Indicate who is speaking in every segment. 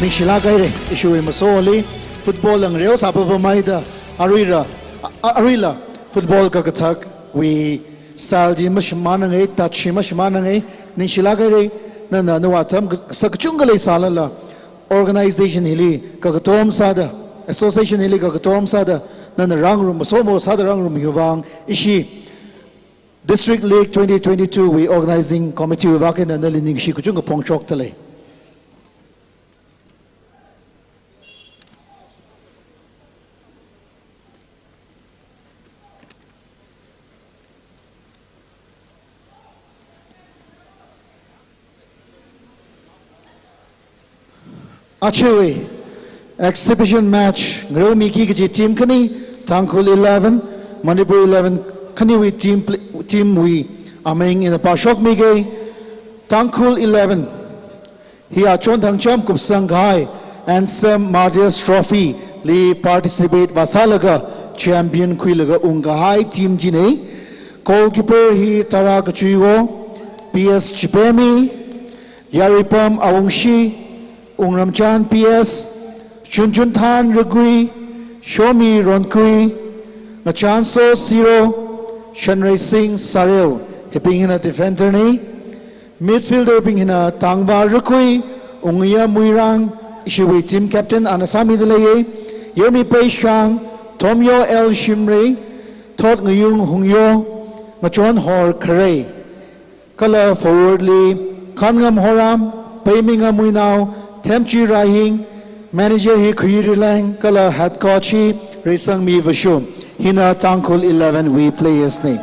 Speaker 1: Nishila gaire issue masoli football ang reo sa pamaida arila football kakatak we style ji mashmana ngai touch mashmana ngai Nishila gaire na nawatam sakchungalay salala organization hili kagatom sada association hili kagatom sada na rang room masomo sada rang room yuwang ishi District League 2022 we organizing committee wakin na nalining shi kuchunga pongchok tale Achewe exhibition match ngro miki ki team kani Tangkhul 11 Manipur 11 kani we team we ameng in the pashok mige Tangkhul 11 hi achon thangcham kup sanghai and some Martyrs trophy li participate vasalaga champion khuilaga unga high team jine goalkeeper hi tara kachuigo PS Chipemi Yaripam Awungshi Ungramchan PS Chunchuntan Ragui Shomi Ronkui Nachanso Zero Shanray Singh Sareo hipping in a defender ni midfielder ping in a Tangba Rukui Ungia Muirang Ishiwi team captain Anasami Delaye Yermi Pei Shang Tomyo El Shimri Tot Nguyung Hungyo Machon Hor Kare Kala forwardly Kangam Horam Peiminga Muinao Temchi Rahing, manager he Kuyirilang, Kala head coach he Resang Mi Vashum. Hina Tangkhul 11 we players name.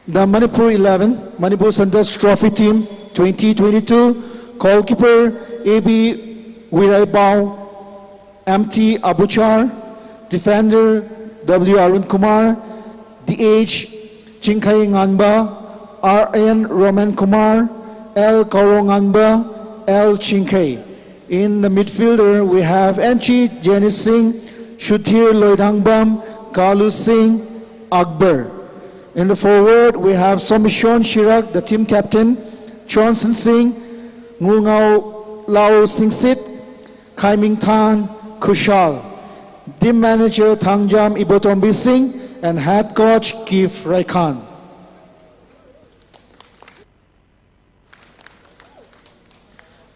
Speaker 1: The Manipur 11, Manipur Sandas Trophy Team 2022, goalkeeper AB Wiraibao, MT Abuchar, defender W Arun Kumar, DH Chinkai Nganba, RN Roman Kumar, L Koronganba, L Chinkei. In the midfielder, we have Enchi Janice Singh, Shutir Loidangbam, Kalu Singh, Akbar. In the forward, we have Somishon Shirak, the team captain, Johnson Singh, Ngungao Lao Singsit, Kaiming Tan, Kushal. Team manager Thangjam Ibotombi Singh, and head coach Kif Raikan.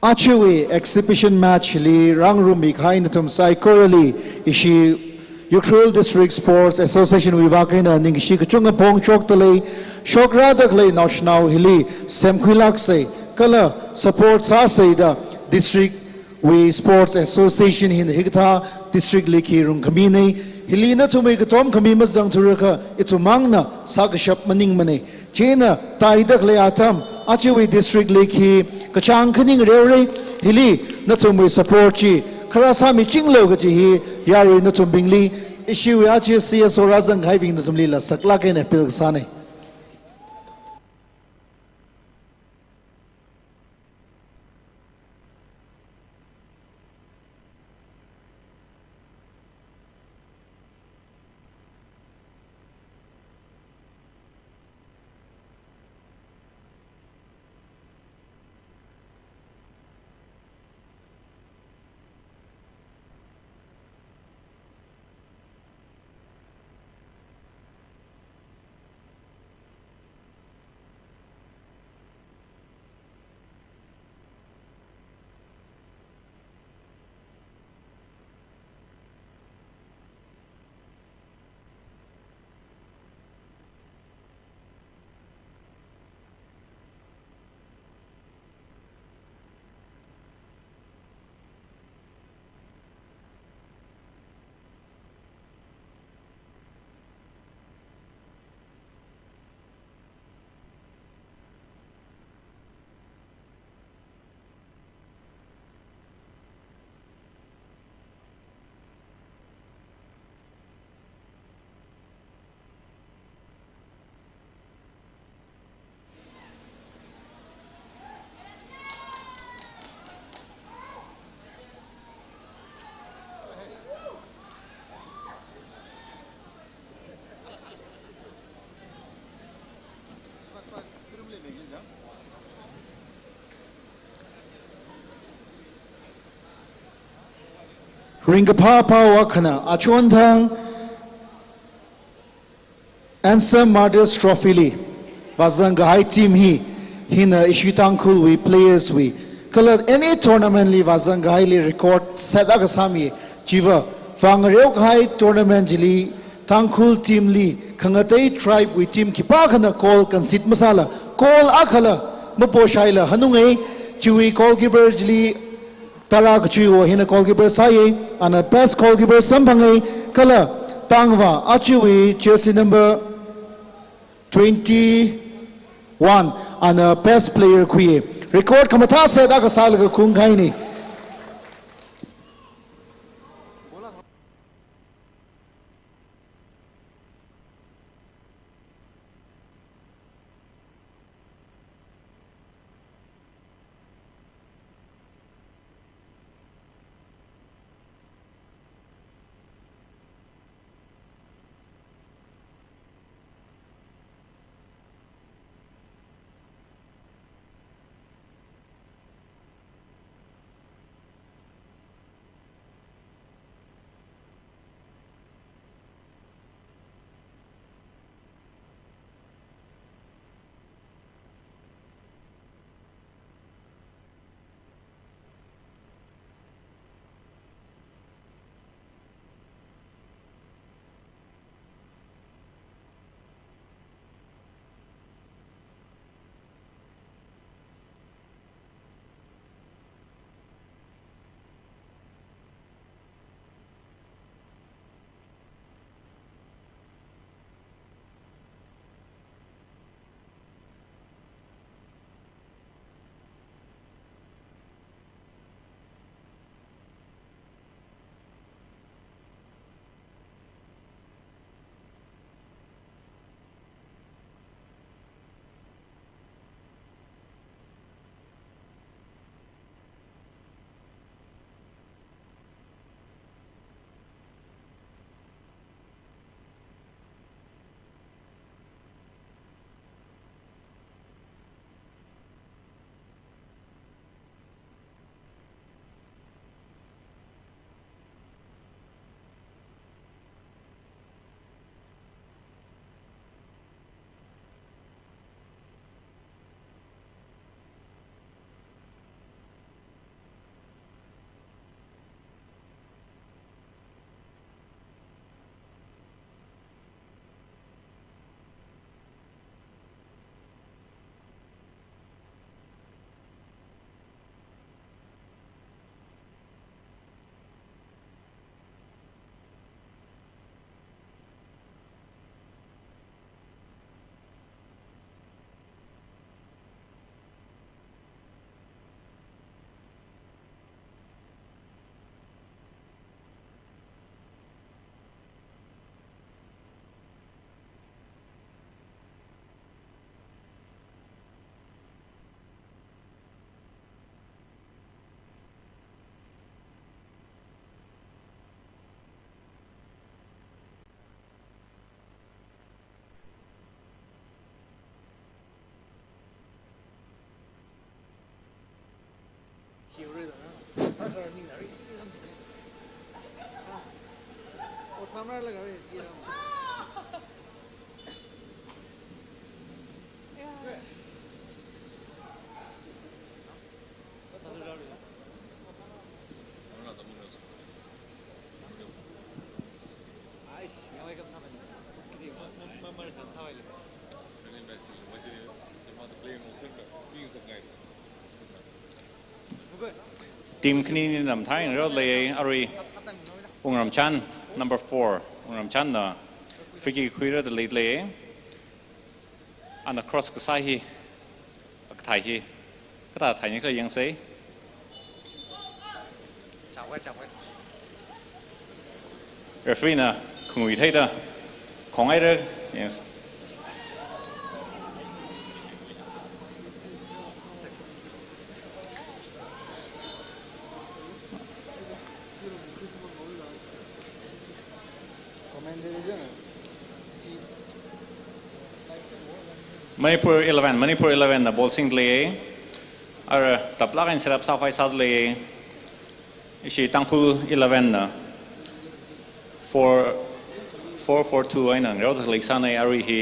Speaker 1: Achewe exhibition match li rangroom mikhain natum sai korali ishi Ukhrul District Sports Association wibakaina ningshi kachunga pong chok tale shokra daklay national hili semkhilak se kala support sa da district we sports association hin higta district liki rung kamine hili na tumay katom kami mazang turaka itumangna sagashap maning mane chena tai daklay atam Achewe district liki kachang kaning rewre hili natumwe support chi karasami chinglo gaji hi yari natum bingli issue ache CSO razang haiving natumli la sakla ke ne pil sane Ringapa Wakana, Achuantang, Answer Martyrs Trophy Li, Vazanga High Team Hina Ishitangkhul we players we. Color any tournament li Vazanga Highly record Sadagasami, Chiva, Vangarok High Tournament Jili, Tangkhul Team Li, Kangatay Tribe we team Kipakana call Kansit Masala, call Akala, Mupo Shaila, Hanunge, Chui call keeper Jili. Tarak Chuo Hina goalkeeper Saye and a best goalkeeper Sampange Kala Tangva Achui jersey number 21 and a best player Kui. Record Kamata said Agasalaga Kungaini.
Speaker 2: Team Knini Nam Thai Road Lay Ari Ungram Chan number 4 Ungram Chan na Friki Quira the late lay and across Kasahi Thai Kata Thai Nika Yang say Referee na Kungui Taita Kong Ida yes. Manipur 11 na ball sing lay ar taplak and set up South South lay ishi Tangkhul 11 na 4-4-2 aina ngro the like sana ari hi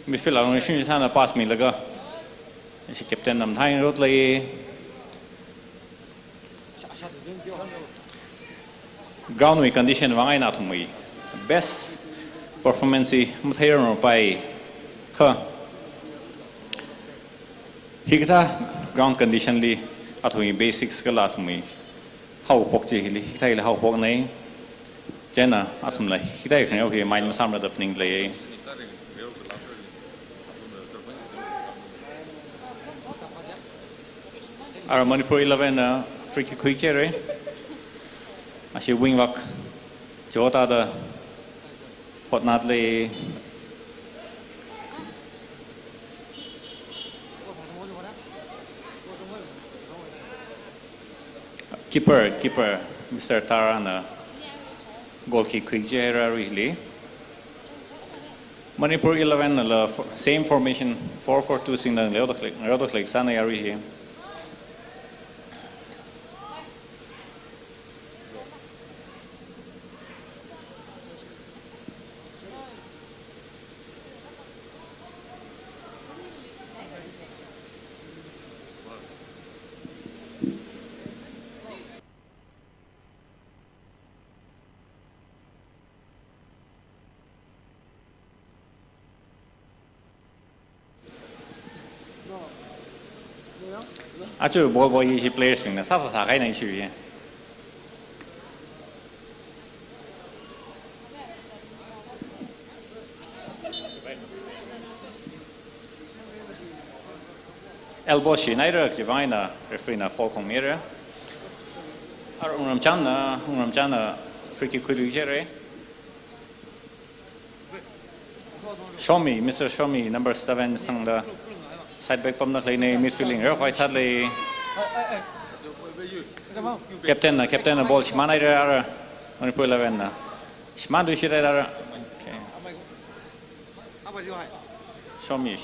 Speaker 2: midfield ang shin thana pass mi laga si captain nam thai ngro lai ground we condition wangai na thumui best performance muthair no pai kha higta ground condition li athui basics ka la thumui how pok chi li thai la how pok nei Jenna, asum lai. Kita ikan yo hi main masam rada pening lai. Our Manipur 11 free kick quick cherry. Ashi wing back. Jota da hot nat lai. Keeper, Mr. Tarana. Goal kick quick jera really. Manipur 11 same formation 4-4-2 sing the leodo click sana yari here. Achu boy yi players ming na sa kai nai chu yi elbow shi nai ra chi vai na referee na fall kong mera ar unram chan na free kick ku jere Shomi Mr. Shomi number 7 sang da side back pam na klei nei midfielding ra khoi chat le captain na ball shimana ra Manipur 11 na shman du shi ra okay show me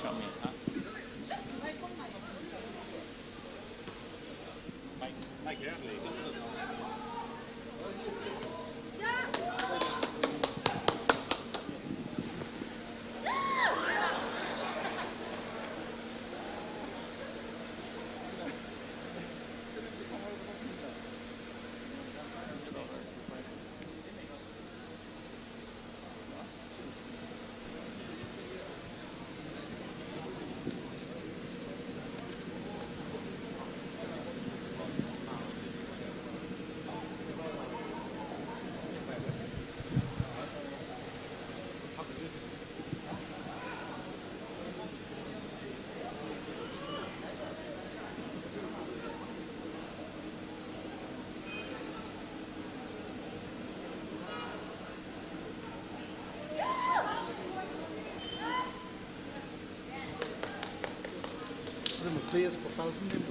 Speaker 1: Players profiles in them.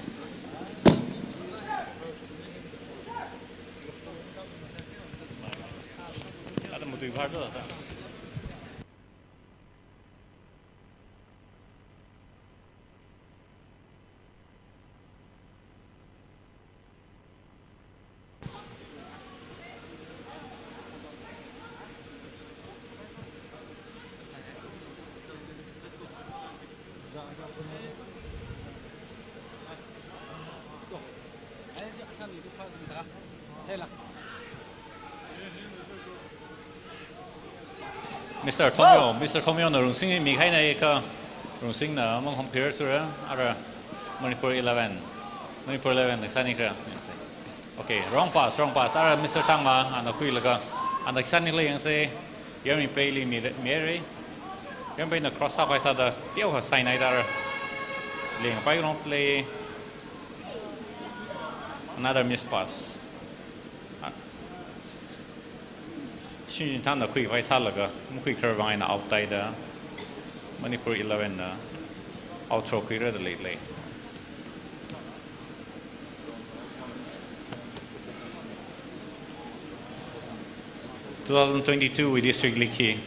Speaker 2: Ada mutu bhar do ta Mr. Tomio na rungsing mi khai na ka rungsing na mong home player sura ara Manipur 11 sani kra okay wrong pass ara Mr. Tangma ana kui laga ana sani le yang se yami play li mi yam bai na cross up sa da tiao ha sai nai dar leng pai wrong play another miss pass Shin Tan na quick vai sa laga mu quick curve na outside da Manipur 11 na outro quick da late 2022 with district league hi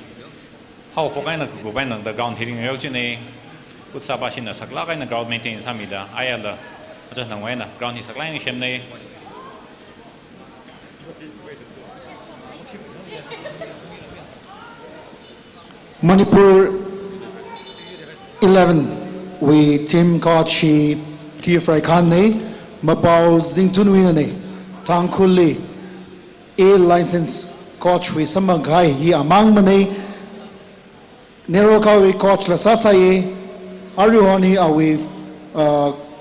Speaker 2: how ko kaina ku ban the ground hitting yo chine utsa ba shin na sakla kaina ground maintain samida ayala acha nang waina ground hi sakla ngi shem nei
Speaker 1: Manipur 11 we team coach he Frai Khan ne Mapau Zingtun win ne Tangkhul le A license coach we Samagai he among mane Neroka we coach la Sasaye Arihoni awe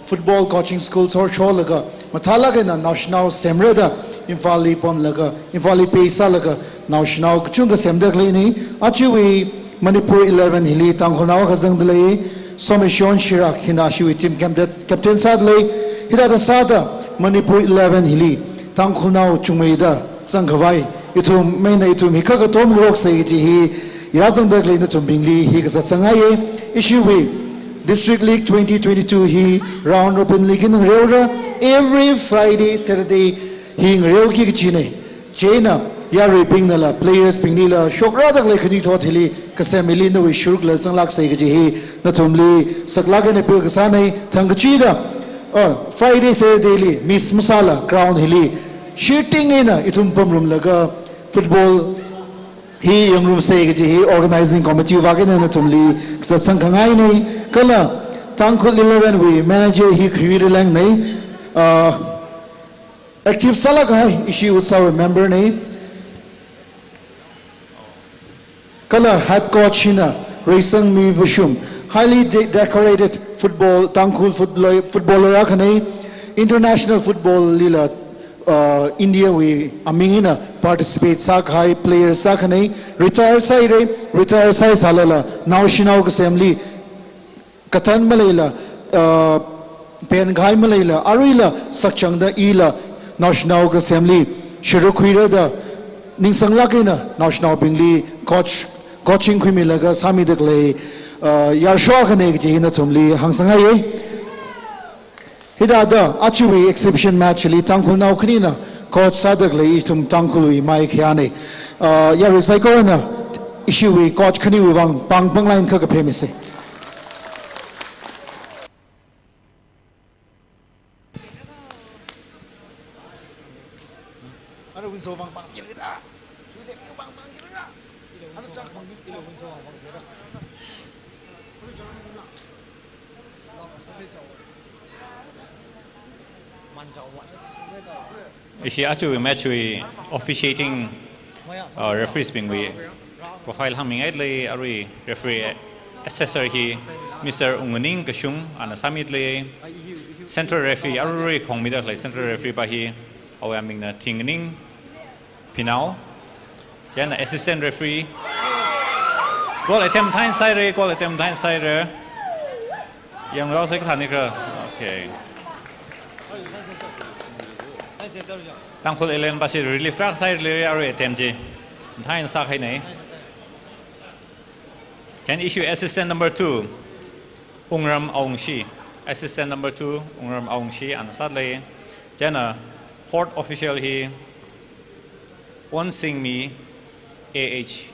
Speaker 1: football coaching schools or Cholaga Matalaga na national semreda Infali pom laga Infali Pesa laga national Chunga semdeglini Achiwi Manipur 11 hili Tangkhul nawa khazang dlai Somishon Shirak hinashi team captain sadlai hidada sada Manipur 11 hili Tangkhul naw chungmeida sanghawai itum maina itum hikaga tom rok sei ji hi yazang daglai na chumbingli hi ka sangaye issue we District League 2022 he round robin league in Reura every Friday Saturday he in Reuki chine chena Yari Pingnala, players Pingnila, Shokradak like Huni Totili, Kasamili, no Shurgla, Sanglak Sagaji, Natumli, Saklagan Pilkasane, Tangachida, Friday, Saturday, Miss Masala, Crown Hilly, shooting in a Itumpum room laga, football, he young room Sagaji, organizing committee wagon and Natumli, Satsankangaine, Kala, Tangkhul 11, we manager he created lang active Salagai, issue with our member name. Kala head coach hina Raisang Mi Vushum highly decorated football Tangkhul footballer akane international football lila India we amingina participate sakhai players sakane retired side salala now shinau assembly katan malayla pen ghai malayla arila sakchangda ila national assembly shirukhira da ningsanglakina national bingli coaching Kumilaga, Sami de Glay, Yarshokaneg, Jina Tumli, Hangsangaye. Hidada, Achiwi exhibition match, Tangkhul now Kanina, coach Sadaglay, Tum Tangkhului, Mike Yane. Yarisaikorana, issue coach Kaniwu, Bang Bangline Kakapemise.
Speaker 2: She actually match we officiating referees being we profile humming idly ari referee assessor he Mr. Unguning Kashung and Samitly central referee ari kong mida like central referee ba he awaming na Tingning Pinao then assistant referee goal attempt time side yang lo sai thani ka okay Tangkhul Elen basi relief track side le are attempt thai sa khai nei can issue assistant number 2 Ungram Aungshi assistant number 2 Ungram Aungshi and sadly then fourth official he one sing me AH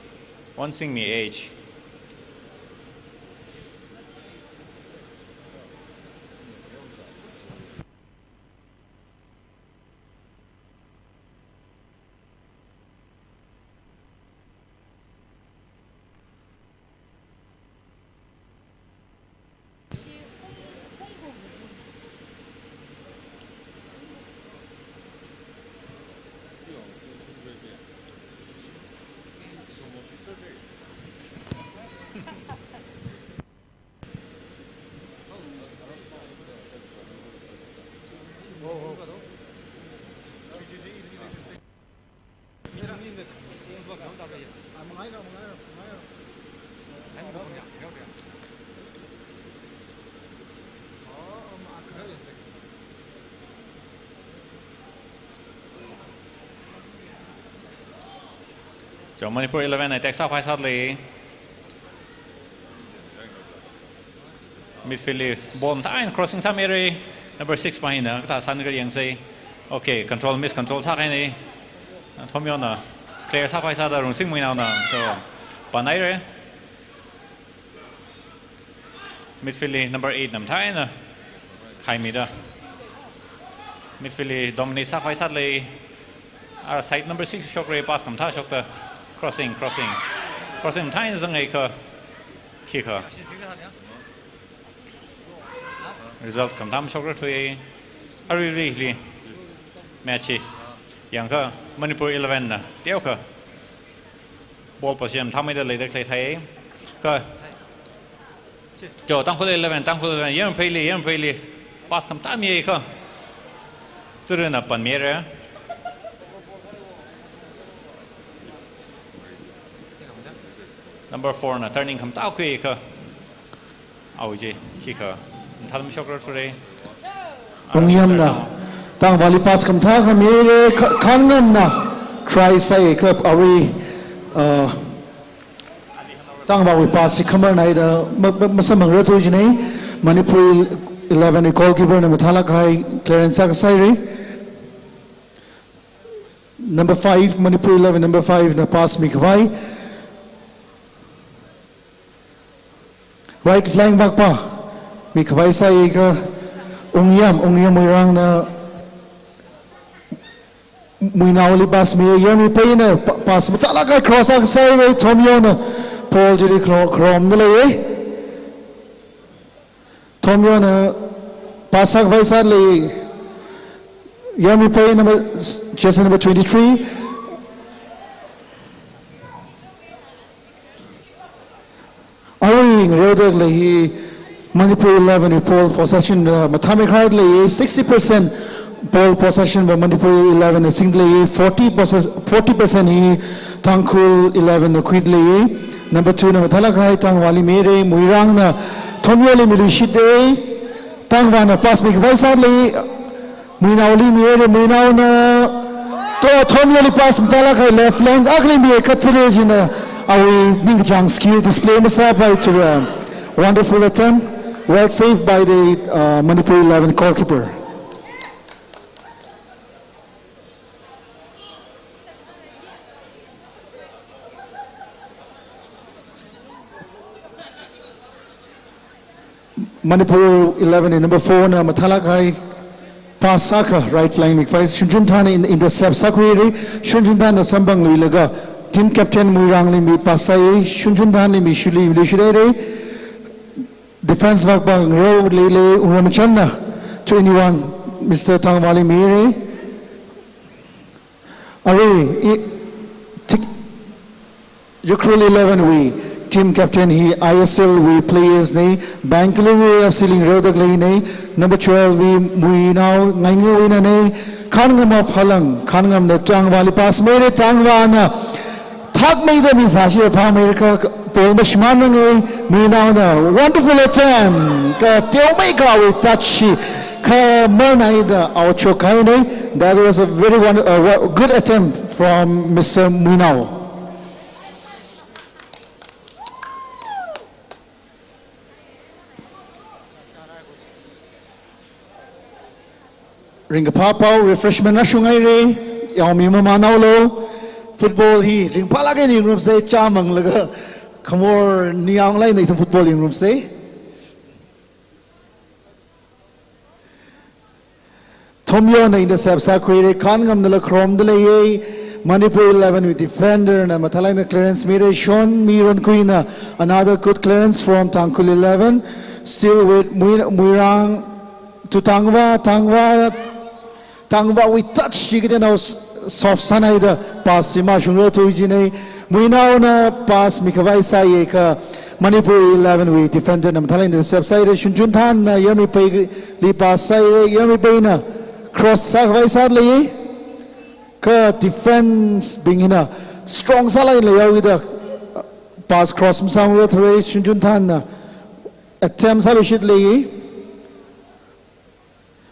Speaker 2: So Manipur 11 attacks up sadly. Midfield bomb time crossing some area. Number 6 behind ka san ka yang say. Okay, control miss control sa kai ni. Thomion na clear sa sa da rung sing mo na so panai re. Midfield number 8 nam thai na. Khai mi da. Midfield dominate sa sadly. Side number 6 shock re pass kam tha shock ta. crossing time sang ai ka kicker result kam tam shokra thui ari really match yang ka Manipur 11 na teo ka ball position tham mai da le da klei thai ka jo Tangkhul 11 yem peli pass kam tam ye ka turna pan mere number 4 na turning kam tao kwe ka au je kicker tham shokra thui
Speaker 1: Ungyam na tang valley pass kam tha ka mere khangam na try sai ka ari tang valley pass khamar nai da masamang ra tu jinai Manipur 11 goalkeeper na mathala kai clearance ka sai re number 5 Manipur 11 number 5 na pass mi khwai right flank back pa mi khwai sai ka Ungyam moirang na muinauli pass mi yami pay na pass matala ka cross ka sai re Tomyo na Paul jiri krom na le Tomyo na pass ka vai sa le yami pay number jersey number 23 Awing rodak le Manipur 11 ball possession Mathamic hardly 60% ball possession by Manipur 11 singly 40% he Tangkhul 11 quickly number 2 na Mathalakai Tangwali mere Muirang na Tomyoli Milishide Tangwana pass big Vaisadli Muinauli mere Muinau na Tomyoli pass Mathalakai left flank Akli me Katirejina Awi Ningjang skill display Masaba to wonderful attempt. Well saved by the Manipur 11 goalkeeper. Manipur 11 in number 4 na Mathalakai pass Saka right flying midfield Shunjuntan in the sub Sakuri Shunjuntan na Sambang Luilaga team captain Muirang Limbi Pasai Shunjuntan Limbi Shuli Lishire defense back bang road lele uramachanna 21 Mr. Tangwali mere are Ukhrul 11 we team captain he ISL we players ne Bangalore of ceiling road ne number 12 we now ngainge win ne khangam of halang khangam ne Tangwali pass mere Tangwana thak me the misashi of America Paul Bashmanang me now the wonderful attempt tell me go with touchy Mernaida our chokaine that was a very good attempt from Mr. Munao. Ring Papa refreshment nashungai re yaumi mama naulo football hi ring palage ni room say chamang laga khamor niang lai nei football room say Tomyo na intercept sa create khangam nala krom dele Manipur 11 with defender na mathalai na clearance mere Sean Miron Kuina another good clearance from Tangkhul 11 still with Muirang to Tangwa we touch shigite now soft sanai da pass sima shungro to jine Muinao na pass mikawai sai ka Manipur 11 we defender na mathalai na intercept side Shunjuntan na yami pay li pass sai yami pay na cross sakwai sadly ka defense being in a strong salai layout with a pass cross msang rothre Shunjuntan attempt salishitly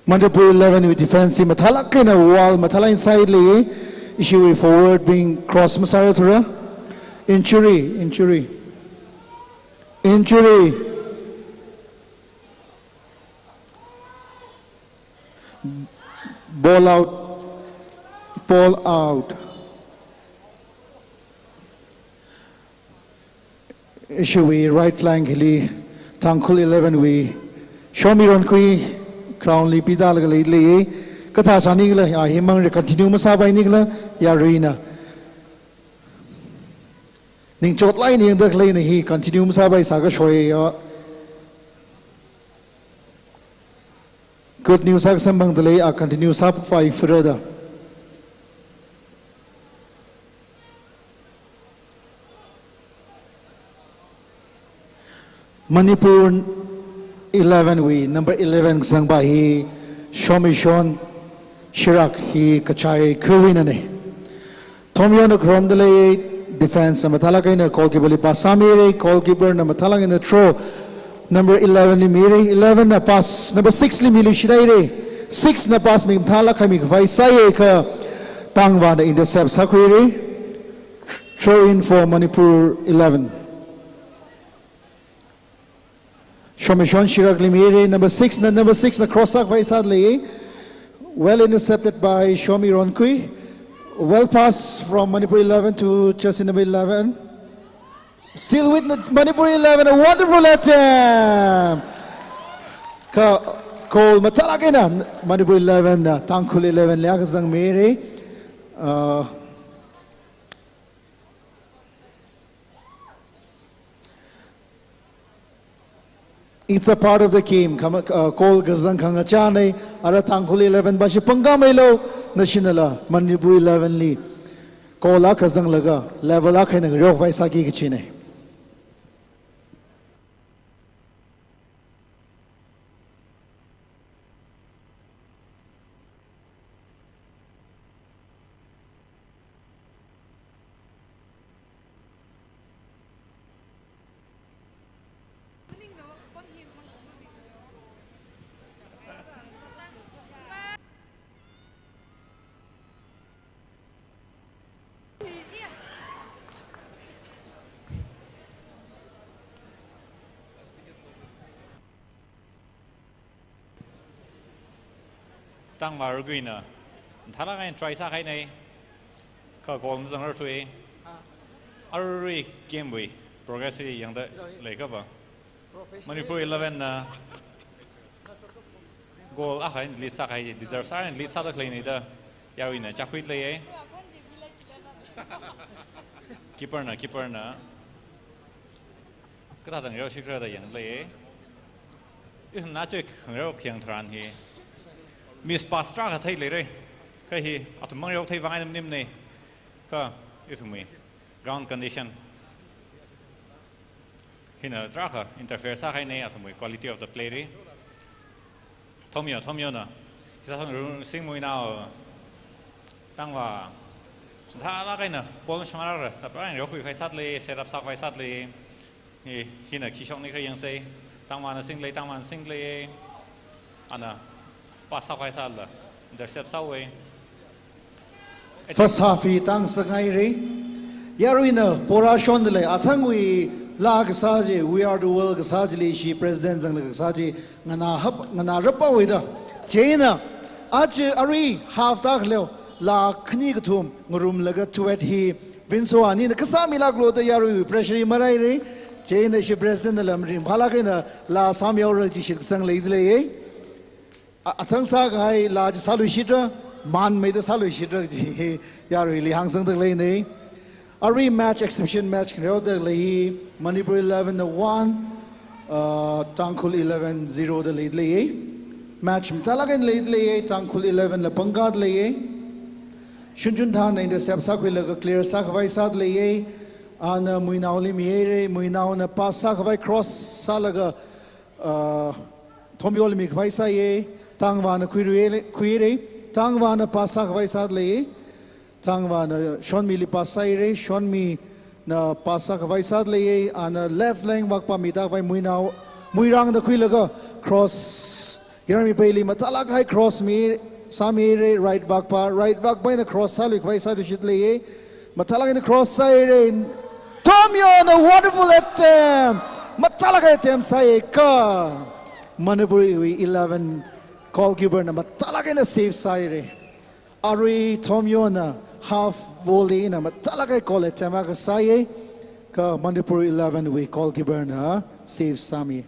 Speaker 1: Manipur 11 with defense mathalak in a wall mathala inside lay issue forward being cross masarathura injury ball out issue we right flank hili Tangkhul 11 we show me on kui crown li pizza la le katha sani la ya himang continue masabai nikla ya ruina ning chot lai ni dak lai ni hi continue sa bai sa ga shoi good news ak sambang dele a continue sa 5 further Manipur 11 we number 11 sang ba hi Shomishon Shirak hi kachai kuwin ane Tomyon Ukhrul dele defense mathala kaina goalkeeper li pasamire goalkeeper na mathala kaina throw number 11 li mire 11 na pass number 6 li milu shidaire 6 na pass mi thala khami vai sai ka tangwa na intercept sakriri throw in for Manipur 11 Shomishon Shirak Limiri, number 6 na crossak vai sadly. Well intercepted by Shomi Ronkui. Well pass from Manipur 11 to Chelsea number 11. Still with Manipur 11, a wonderful attempt. Cole Matalakina, Manipur 11, Tangkhul 11, Liakazang Miri. It's a part of the game. Call Gazang Kangachane, Ara Tangkhul 11, Bashi Pangamelo, Nationala, Manipur 11 Li. Call Akazang Laga, level Akan and Rok Vaisaki Kichine.
Speaker 2: Tang Marguina, Talagan try Sakai, Kakom Zanartui, Ari game way, progressive young like Manipur 11 goal Ahan, Lisakai deserves and Lisa the Cleaner, Yawina, Chakwit Lay, Keeper na. Kata ng Yoshikra the young lay. Isn't magic, Yokiang Tran here. Miss Pastra thay lere ka hi atumang yok thay vangai nim ne ka itumi ground condition hina traka interfere sa kai ne atumui quality of the play ri Tomyo na isa thang sing mui now tangwa tha la kai na bol chamara ra ta pa yok hui phai sat le set up sak phai sat le hi hina khishong ni ka yang sei tangwa na sing le ana pass half side intercept away.
Speaker 1: First half he tang sangai re. Yaruina pora shondle athangwi la gasaje we are the world gasajli shi president jang gasaje ngana rapa wida. Jena aj ari half tak leo la khni gthum ngurum laga tuet hi vinso ani na kasami la glo da yaru pressure marai re. Jena shi president lamri bhala kaina la samyaw ra ji shi sang leidle ye. Athang sa gai large salu shitra man made the salu shitra ji ya really hang sang the lane ne a rematch exhibition match kro the lay Manipur 11 the 1 Tangkhul 11 0 the lead lay match mtalagan lead lay Tangkhul 11 la pangad lay shunjun than in the sep sak will clear sak vai sad lay an muinauli miere muinau na pass sak vai cross salaga thomiol mi vai sa ye Tangwana Quire, Tangwana Pasak Vaisad Lay, Tangwana Shon Mili Pasaire, Shon Mi na Pasak Vaisad Lay, and left lane Wakpa Mita by Muirang the Quilaga, cross Yermi Bailey, Matalak High cross me, Samire, right back by the cross Salik Vaisad Shitley, Matalak in the cross side, Tomyon, a wonderful attempt, Matalak attempt Sayeka, Manipur 11. Goalkeeper number talaga in the safe side. Ari Tomyona half volley na talaga call it tamaga saye ka Manipur 11 we goalkeeper na save Sami.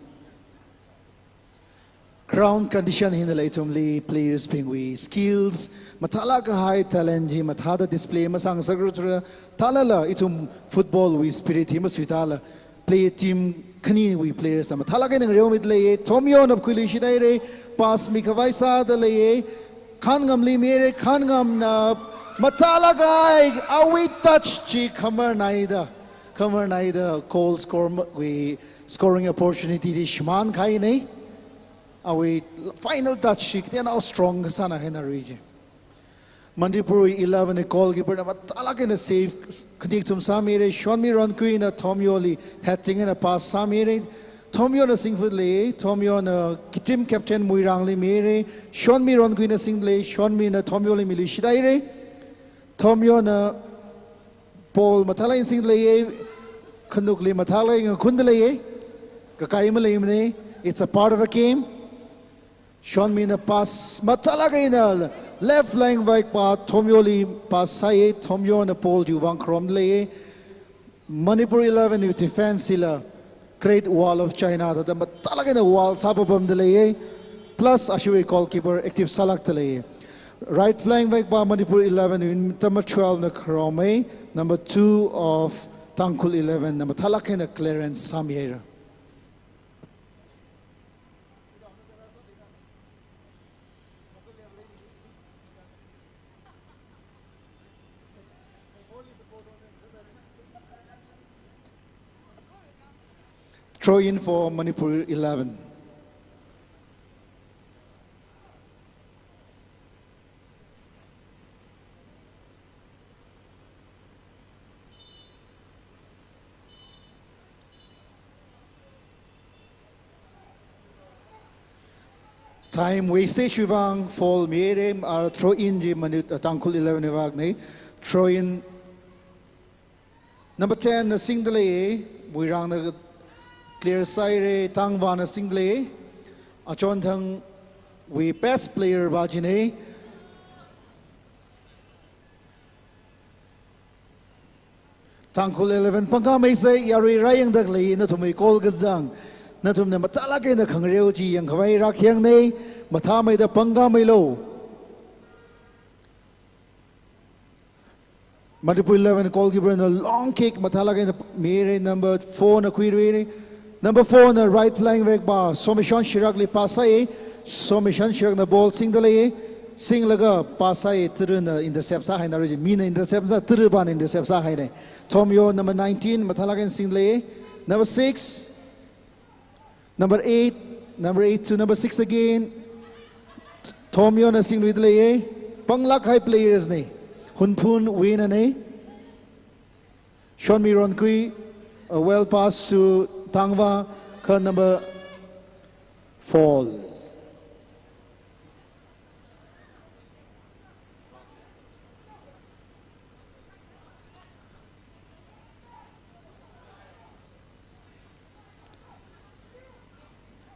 Speaker 1: Ground condition hin la itumli players pingwi skills mathala ka high talent ji mathada display masang sagrutra talala itum football we spirit him switala play team khani we players mathala ka nang reom itle Tomyon of Kuli Shidai pass mi kawai sa da le khan ngamli mere khan ngam na mathala guy awi touch chi khamar naida call score we scoring opportunity di shman khai nei our final touch sheet then how strong sana hena region Manipur 11 goalkeeper na matalaga na save kadik tum samire Shonmi run queen na Tomyoli heading in a pass samire Tomyo na singfut le Tomyo na team captain muirang le mere Shonmi run queen na sing le Shonmi na Tomyoli mili shidaire Tomyo na Paul matala in sing le kanduk le matala in kundale kakai male it's a part of a game Sean Mina pass matalaga left flank back pa Tomyoli pass sai Tomyo na Paul Juwang Krom le Manipur 11 with defense sila great wall of China da matalaga na wall sababam dele plus ashwe goalkeeper active salak dele right flank back pa Manipur 11 in number 12 na Krome number 2 of Tangkhul 11 na matalaga na Clarence Samiera throw in for Manipur 11. Time wastage shibang fall mere or throw in ji Tangkhul 11 wag nei throw in number 10 na singdale muirang na clear side tangwana single achon thang we best player bajine Tangkhul 11 pangka mai sai yari rayang dak le na thumai kol gazang na thum na matala ke na khangreu ji yang khwai rakhyang nei matha mai da pangka mai lo Manipur 11 goalkeeper in a long kick mathala ke mere number 4 na kwirwe Number 4 na right flank back ba Somishan Shirak le pasai Somishan Shirak na ball sing dale sing laga pasai tru na intercept sa hai na re mina intercept sa tru ban intercept sa hai ne Tomyo number 19 mathalagan sing le number 6 number 8 to number 6 again Tomyo na sing with le panglak high players ne hunpun win ne Shonmi Ronkui a well pass to Tangva, car number fall.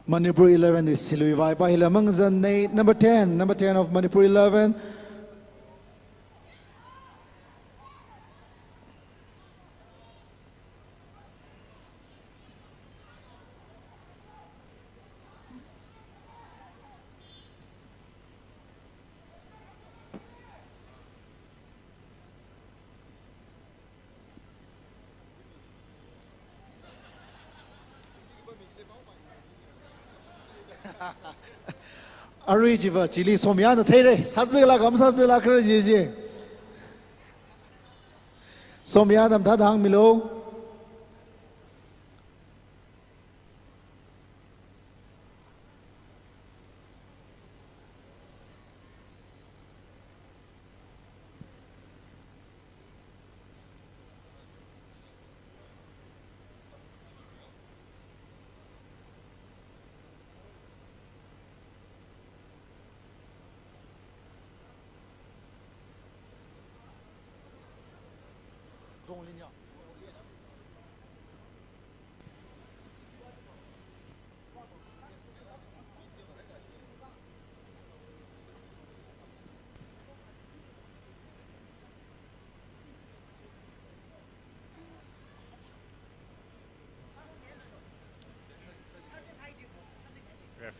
Speaker 1: Manipur 11 is Silui Vai Pahila Mangzan number 10 of Manipur 11. Arijiva Chili Somiana Tere, Sazila Gamsazila Kraji Somianam Tadang Milo.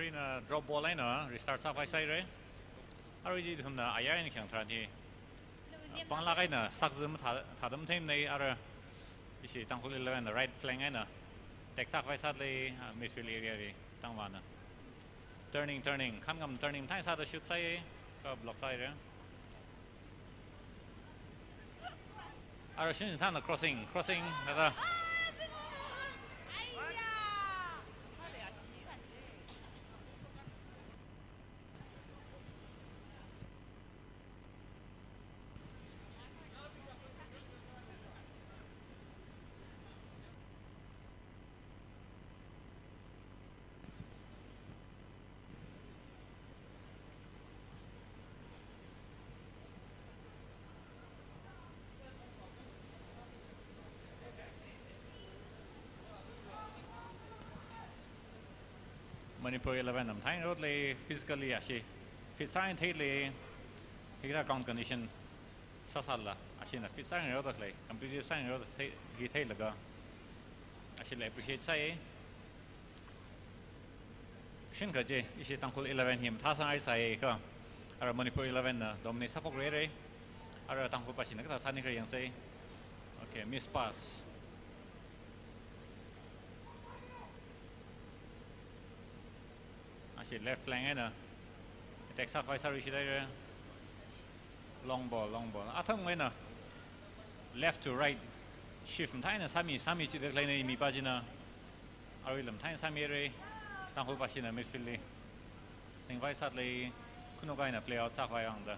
Speaker 2: free na drop ball line na restart sa vai sai re ari ji thum na aya ni khang thran thi pangla kai na sak zum tha dam thêm nei ara isi Tangkhul 11 na right flank ai na tek sak vai sat le midfield area ri tangwa na turning kham ngam turning thai sa da shoot sai ka block sai re ara shin than na crossing da Manipur 11 nam thai road le physically ashi fit sign thai le hira ground condition sasal la ashi na fit sign road le completely sign road hi thai laga ashi le appreciate sai shin ka je isi Tangkhul 11 him tha sang ai sai ka ara Manipur 11 na domne sapok re ara Tangkhul pa sin ka sa ni ka yang sai okay miss pass left flank ai na attack sak vai sari shidai long ball athang mai na left to right shift thai na sami chi dek lai nei mi pa jina ari lam thai sami re Tangkhul pa sin na midfield le sing vai sat le kuno gai na play out sak vai ang da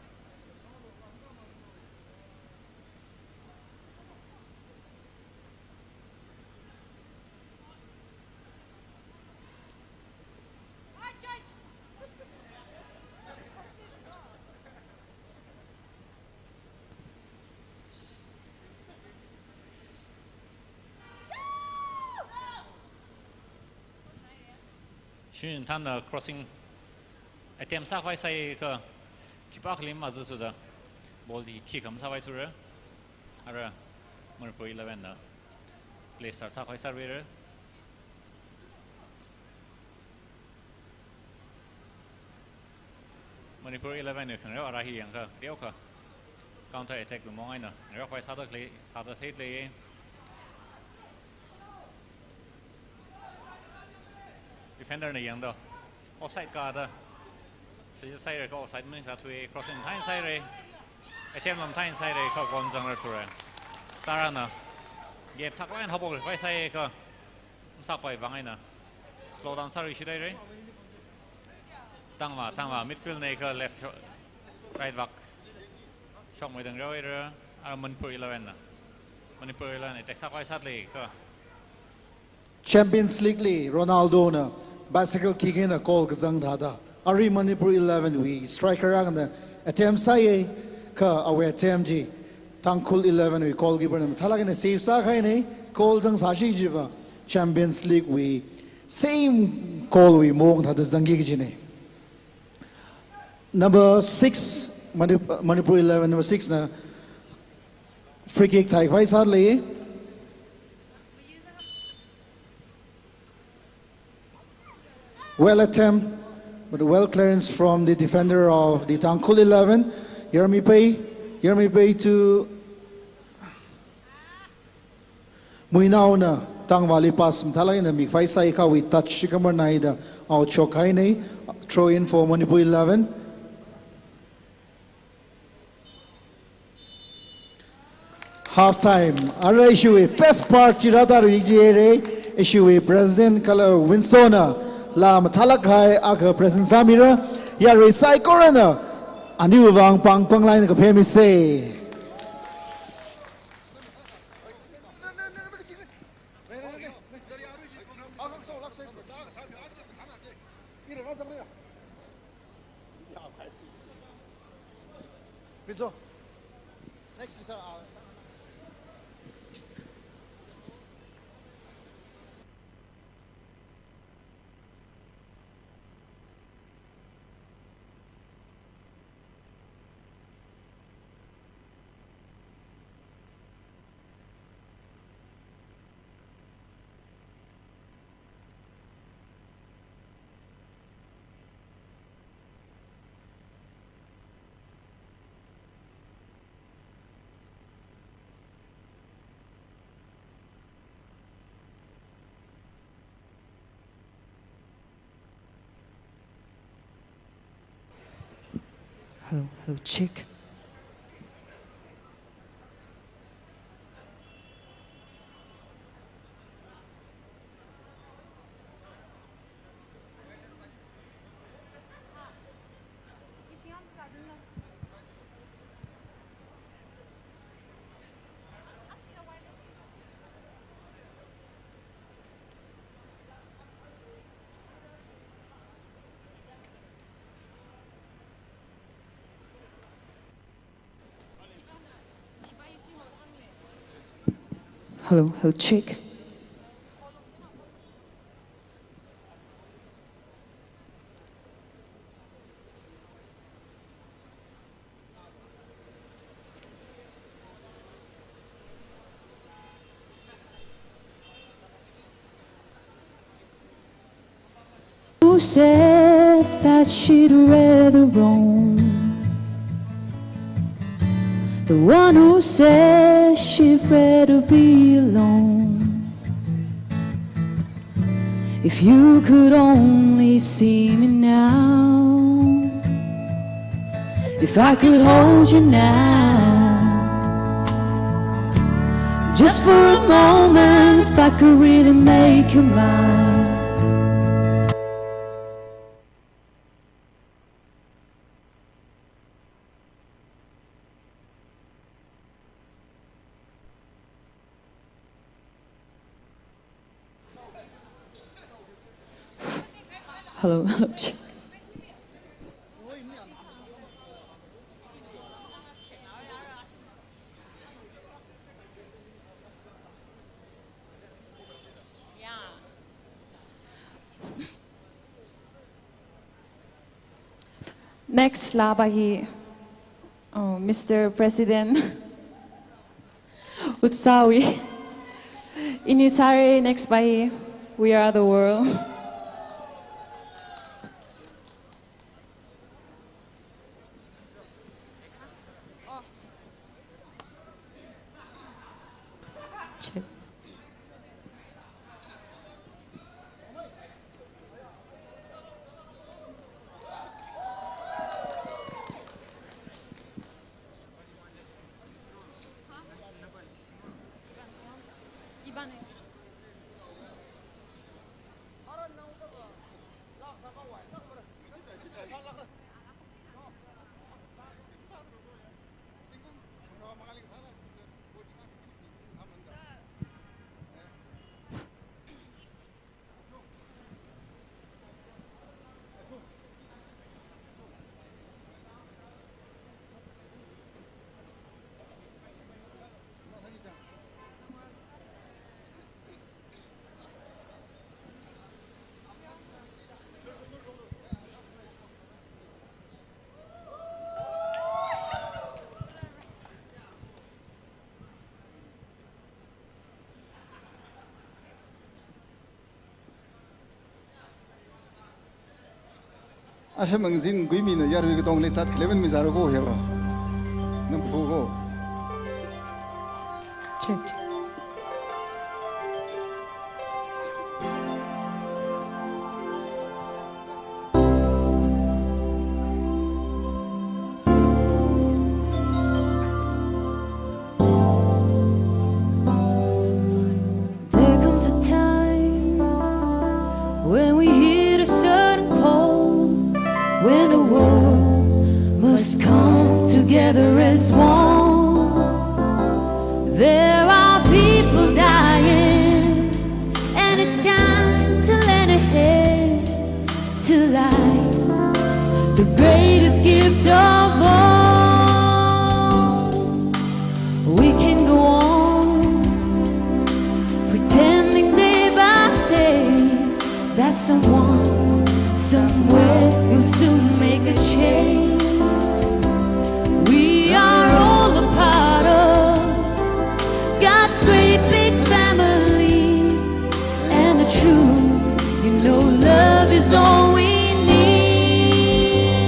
Speaker 2: shin than na crossing attempt sak vai sai ka kipak lim azu su da ball di ki kam sa vai tur ara Manipur 11 na play start sak vai sar re Manipur 11 ne khang ra ara hi yang ka deu ka counter attack lu mong ai na ra vai sa da thait le defender này yang đó offside ka da se sai re ko offside mình sa thui crossing thai sai re attempt lam thai sai re ko gon jang ra tur tara na gap thak line hobok vai sai ka sak pai wang ai na slow down sari shidai re tangwa midfield này ka left right back shot mai dang roi re Manipur 11 na Manipur 11 attack sak vai sat le ka
Speaker 1: Champions League le Ronaldo na bicycle kick in a call ka jang da ari Manipur 11 we striker ang na attempt sai ka awe attempt ji Tangkhul 11 we call giver na thalag na save sa khai nei call jang sa shi ji ba Champions League we same call we mong tha da jang gi ji nei number 6 Manipur 11 number 6 na free kick thai vai sa le well attempt, but well clearance from the defender of the Tangkhul 11. Yermi Pei to Muinao na Tangwali pass mthalay na mikfai sai ka we touch kamar naida out chokai nei throw in for Manipur 11. Half time. Ara issue best part chirata ri issue President Kala Winsona. La mathalak hai aga present samira ya resai corona ani wang pang line ka phemi se next
Speaker 3: hello, check. Hello, check. Who said that she'd rather roam? The one who says she'd rather be alone. If you could only see me now, if I could hold you now, just for a moment, if I could really make you mine. Hello, check. Next, labahi, Mr. President Utsawi. Inisare next bahi, we are the world. Check.
Speaker 4: Asha mangzin gui mi na yar wi dong le chat kleven mi zaro go heba nam phu go
Speaker 3: Check. There comes a time when we hit a certain pole, when the world must come together as one. There are people dying, and it's time to lend a hand to life, the greatest gift of all. We can go on pretending day by day that someone somewhere will soon make a change. We are all a part of God's great big family, and the truth, you know, love is all we need.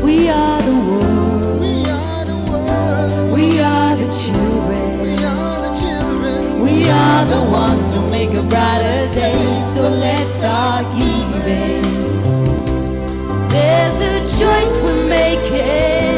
Speaker 3: We are the world,
Speaker 4: we are the world,
Speaker 3: we are the children,
Speaker 4: we are the children,
Speaker 3: we are the ones who make a brighter day. So let's start giving. There's a choice we're making.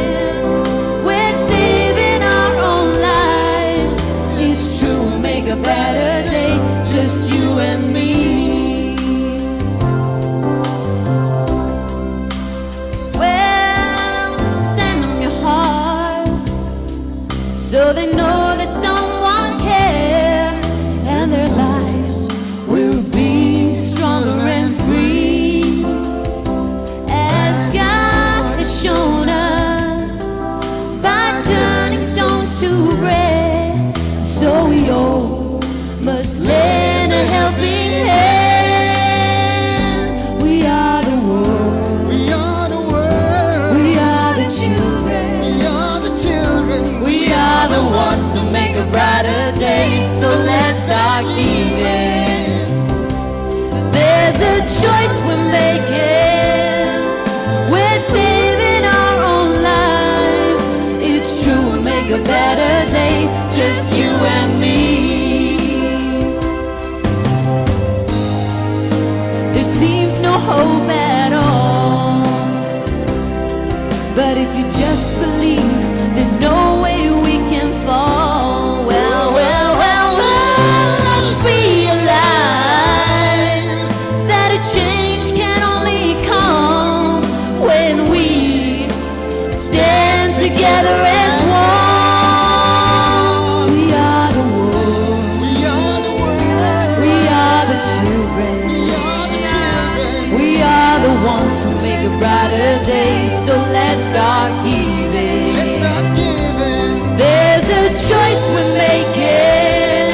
Speaker 3: they know that someone cares, and their lives will be stronger and free, as God has shown us by turning stones to bread. So we all must lend a helping hand. We are the world.
Speaker 4: We are the world.
Speaker 3: We are the children.
Speaker 4: We are the children.
Speaker 3: We are the ones who make a brighter day. So let's start giving. There's a choice we're making. We're saving our own lives. It's true, we'll make a better day. Just you and me. There seems no hope at all, but if you just believe, there's no way we can fall. Well, let's realize that a change can only come when we stand together as one. We are the world.
Speaker 4: We are the world.
Speaker 3: We are the children.
Speaker 4: We are the children.
Speaker 3: We are the ones who make a brighter day. So let's start giving.
Speaker 4: Let's start giving.
Speaker 3: There's a choice we're making.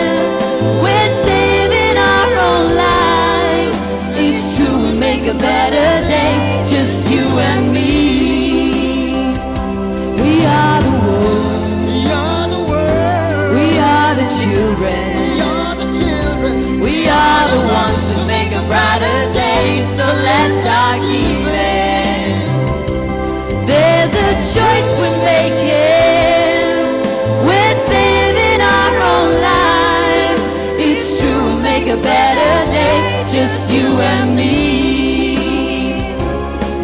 Speaker 3: We're saving our own lives. It's true, we'll make a better day. Just you and me. We are the world.
Speaker 4: We are the world.
Speaker 3: We are the children.
Speaker 4: We are the children.
Speaker 3: We are the ones who make a brighter day. So let's start giving. There's a choice we're making. We're saving our own lives. It's true, we'll make a better day. Just you and me.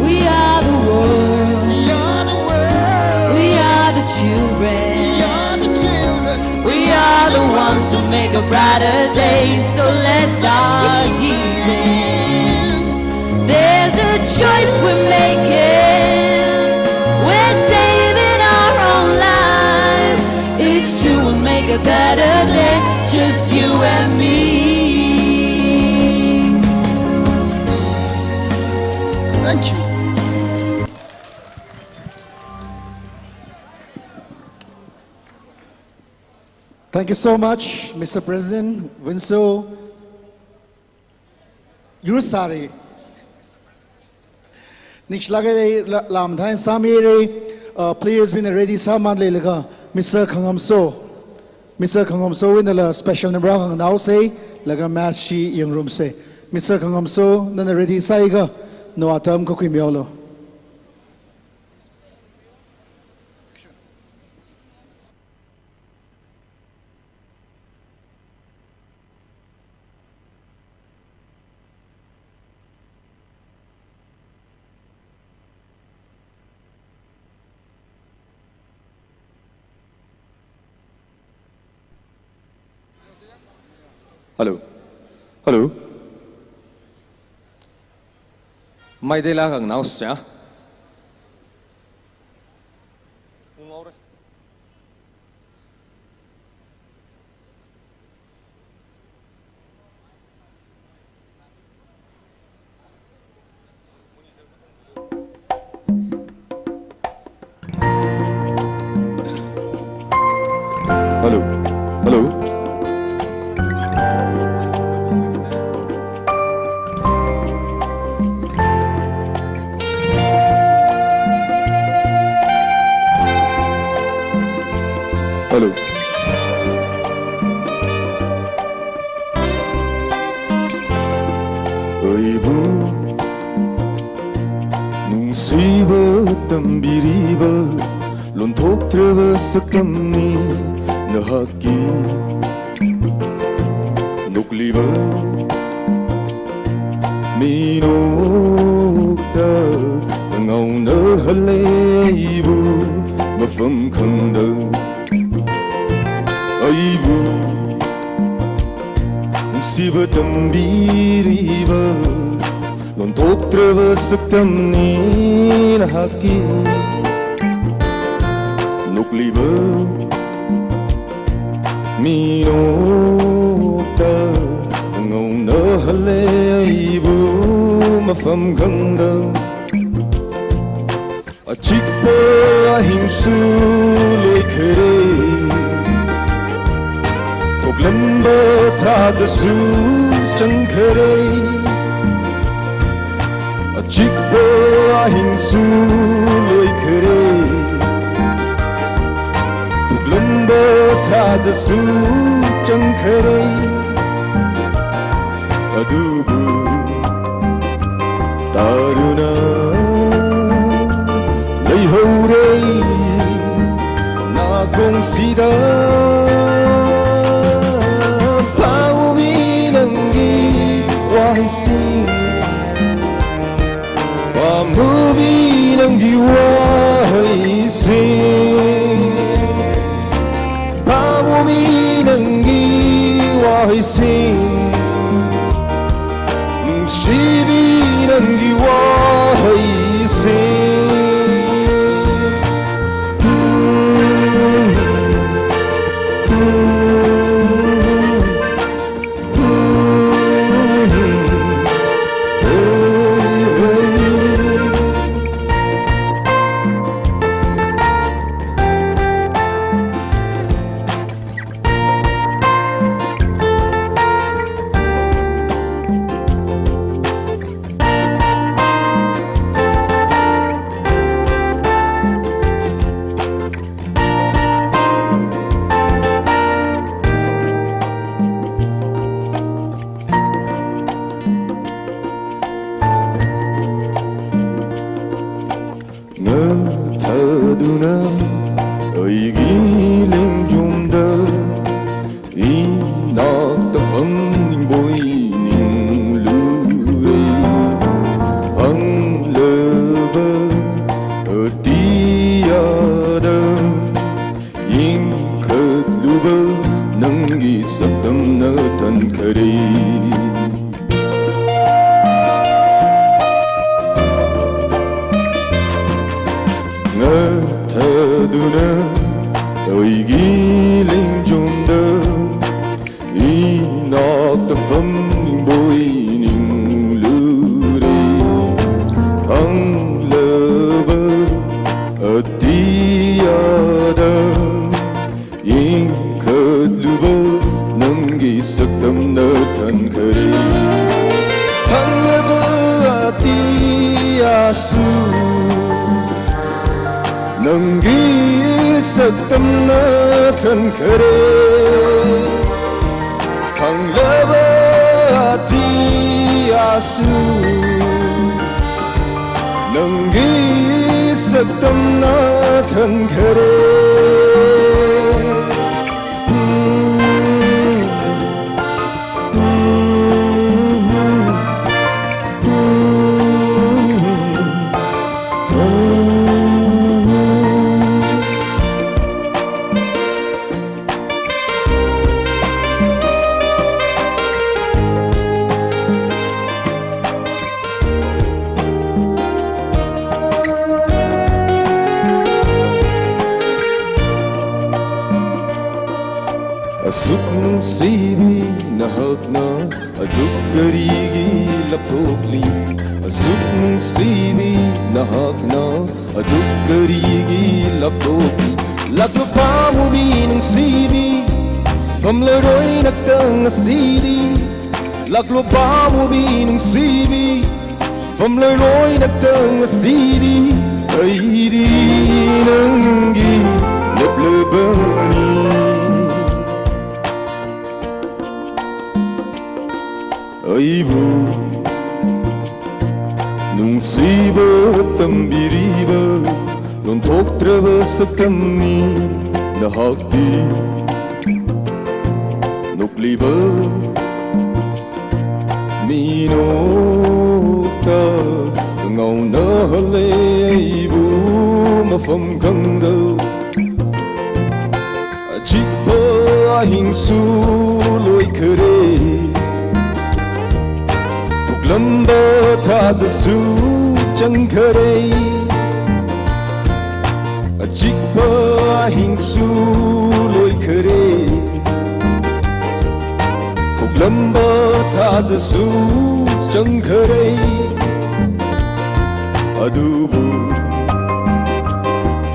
Speaker 3: We are the world.
Speaker 4: We are the world.
Speaker 3: We are the children.
Speaker 4: We are the children.
Speaker 3: We are the ones who make a brighter day. So let's start giving. There's a choice we're making. We're saving our own lives. It's true, we'll make a better day. Just you and me.
Speaker 4: Thank you.
Speaker 1: Thank you so much, Mr. President. Winso Yurusari. Nishlagare Lamthan Samire, players been ready Saman Lega, Mr. Kangamso. Mr. Kangamso in the special number of now say, Laga match young room say. Mr. Kangamso, then ready Saiga, no atom Kokimiolo.
Speaker 5: Hello. Hello. Mai de la kang naus ya. Hello. Hello. Hello. Oibu nungsiba tambiriba lonthok treva sakamni nahaki nukliba minokta ngauna haleibu mafam khanda aibu nungsiba tambiriba lonthok treva sakamni nahaki nukliba mi nô ta ngầu nơ hale bu ma pham găng đâu a chik po a hình su lôi khare thuộc lâm bơ tha ta su chẳng khare a chik po a hình su lôi khare thuộc lâm bơ tha ta su chẳng khare a du bu taruna lấy hầu đây na kong sida bao vi nang gi wai si ba mu vi nang gi wai si ba mu vi nang gi wai si si vi nang gi wai si Chik pa hình su lôi khare lamba tha ta su chang khare adubu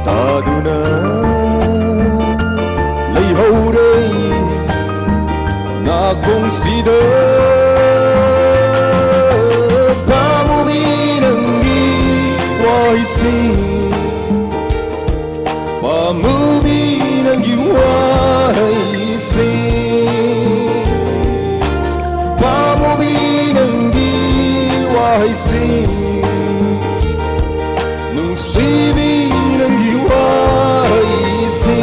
Speaker 5: ta duna lay hore na kong si de pa mu bi nang gi wai si pa mu bi nang gi wai si pa mu bi nang gi wai si nung si bi nang gi wai si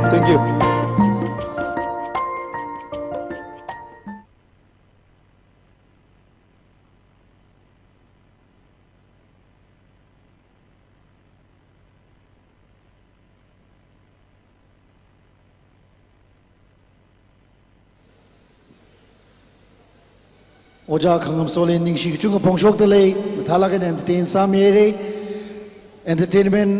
Speaker 5: Thank you.
Speaker 1: Oja khangam solen ning shi chung pong shok tale thala kan entertain samere entertainment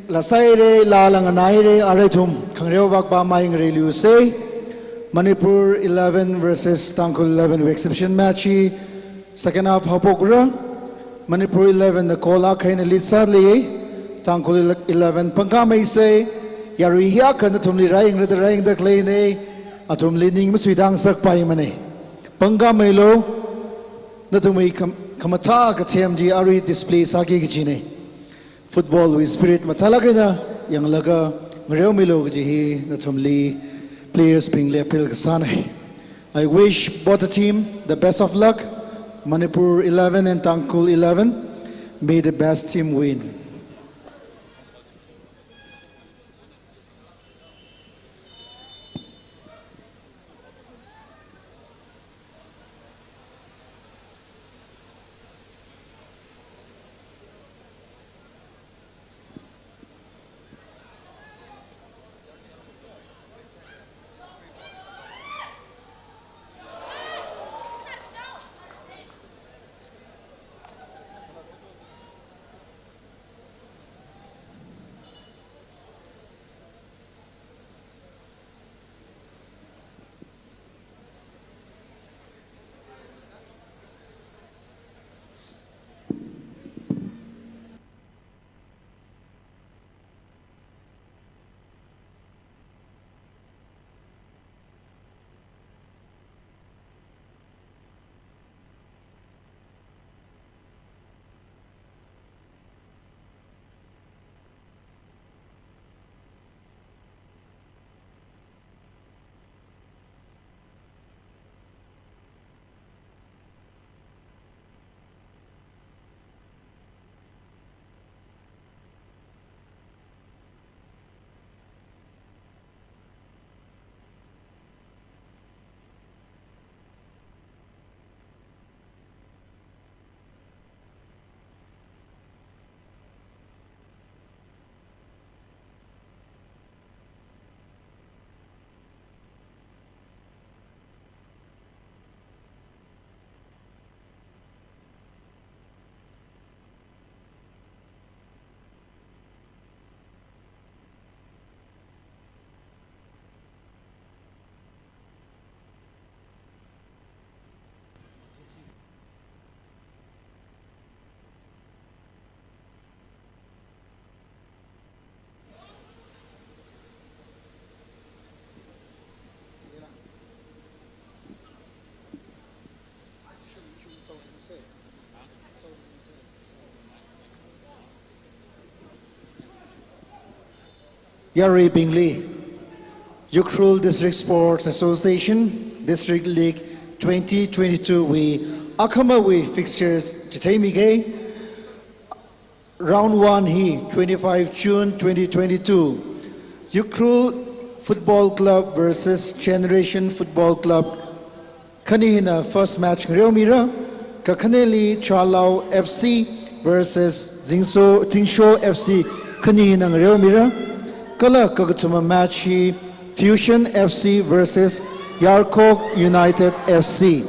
Speaker 1: la saire la lang nai re are thum khangreu wak ba mai ngre liu say Manipur 11 versus Tangkhul 11 exhibition match hi second half hapokra Manipur 11 the kola khain litsa le Tangkhul 11 pangka mai say yari hia kan thum li rai ngre rai ngda klei ne athum li ning ma suidang sak pai mane pangka mai lo Natumai kamata ka TMG ari display saki kichine football with spirit matalaga na yang laga ngreu milo ji natumli players being lepil kasane. I wish both the team the best of luck. Manipur 11 and Tangkhul 11 may the best team win. Yari Bingley, Ukhrul District Sports Association, District League 2022 we Akama we fixtures Jitaimige, round 1 he 25 June 2022, Ukhrul Football Club versus Generation Football Club. Kanihina first match Riomira, Kakaneli Charlau FC versus Tingsho FC Kanihina Riomira. Kala Kakatuma match Fusion FC versus Yarkok United FC.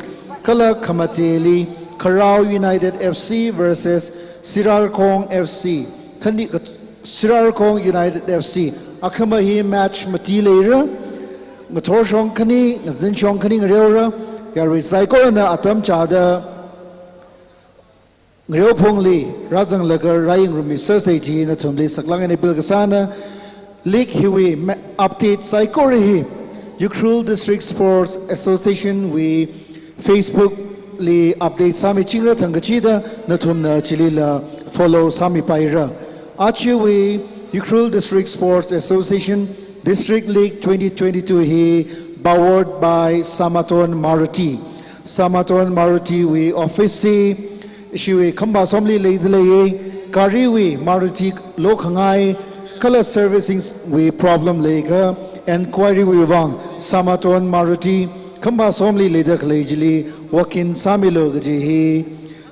Speaker 1: Kala Kamateli, Karao United FC versus Sirarkong FC. Sirarkong United FC. Akamahi match Matilera. Matorshong Kani, Zinchong Kani Rera. Yari Saiko na Atam Chada. Ngrew Pongli, Razang Lagar, Raying Rumi Surseji, Natumli Saklang and Bilgasana. League Hiwi update Saikorihi. Ukhrul District Sports Association we Facebook li update Sami Chingra Tangachida Natumna Chilila follow Sami Paira. Achu we Ukhrul District Sports Association District League 2022 he powered by Samaton Maruti. Samaton Maruti we office Shiwe Kamba Somli Leidleye Kariwi Maruti Lokhangai Color servicing we problem lega enquiry we wrong Samaton Maruti Kamba Somli leader collegially walk-in Samilo Gaji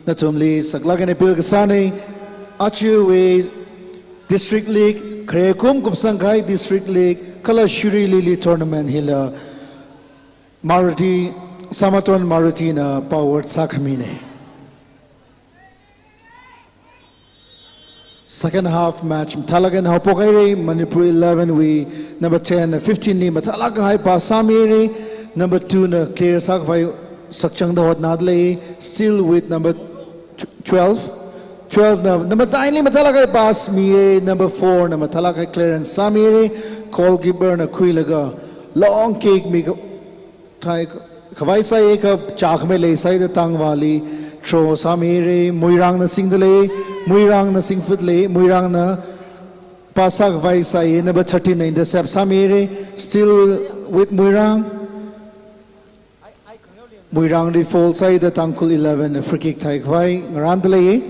Speaker 1: Natumli Saklagan Pilgasane Achu we District League Krekum Kupsangai District League Color Shuri Lili Tournament Hilla Maruti Samaton Marutina powered Sakamine. Second half match, Matalagan Hapokere, Manipur 11, we number 10, 15 ni Matalaga Hai Pasamiri, number 2 na clear Sakvai Sakchang Dawat Nadle, still with number 12. 12 na number 9 ni Matalaga Pas Mie, number 4 na Matalaga Clarence Samiri, goalkeeper na Kuilaga, long cake me Thai Kavai Sai ka Chakme Le Sai the Tangwali, Tro Samiri, Muirang na Singdale. Muirang na Singfutle, Muirang na Pasak Vaisai, number 13 intercept Samiri, still with Muirang. Muirang the fall side, the Tangkhul 11, a free kick Taikvai, Randale.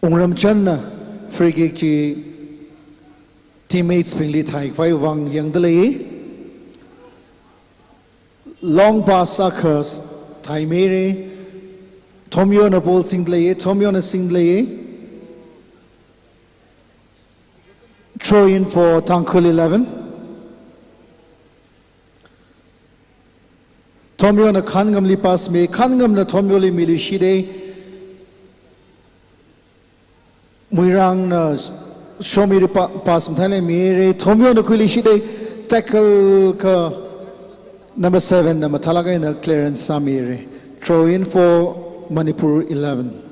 Speaker 1: Ungram Channa, free kick chi teammates Pingli Taikvai, Wang Yangdale. Long pass occurs, Taimere. Tomyo na ball singlaye, Tomyo na singlaye. Throw in for Tangkhul 11. Tomyo na Khangam li pass me, Khangam na Tomyo li mili shide. Muirang na show me the pass mthale mere, Tomyo na kuli shide. Tackle ka number 7 na Matalaga na clearance Samire. Throw in for Manipur 11.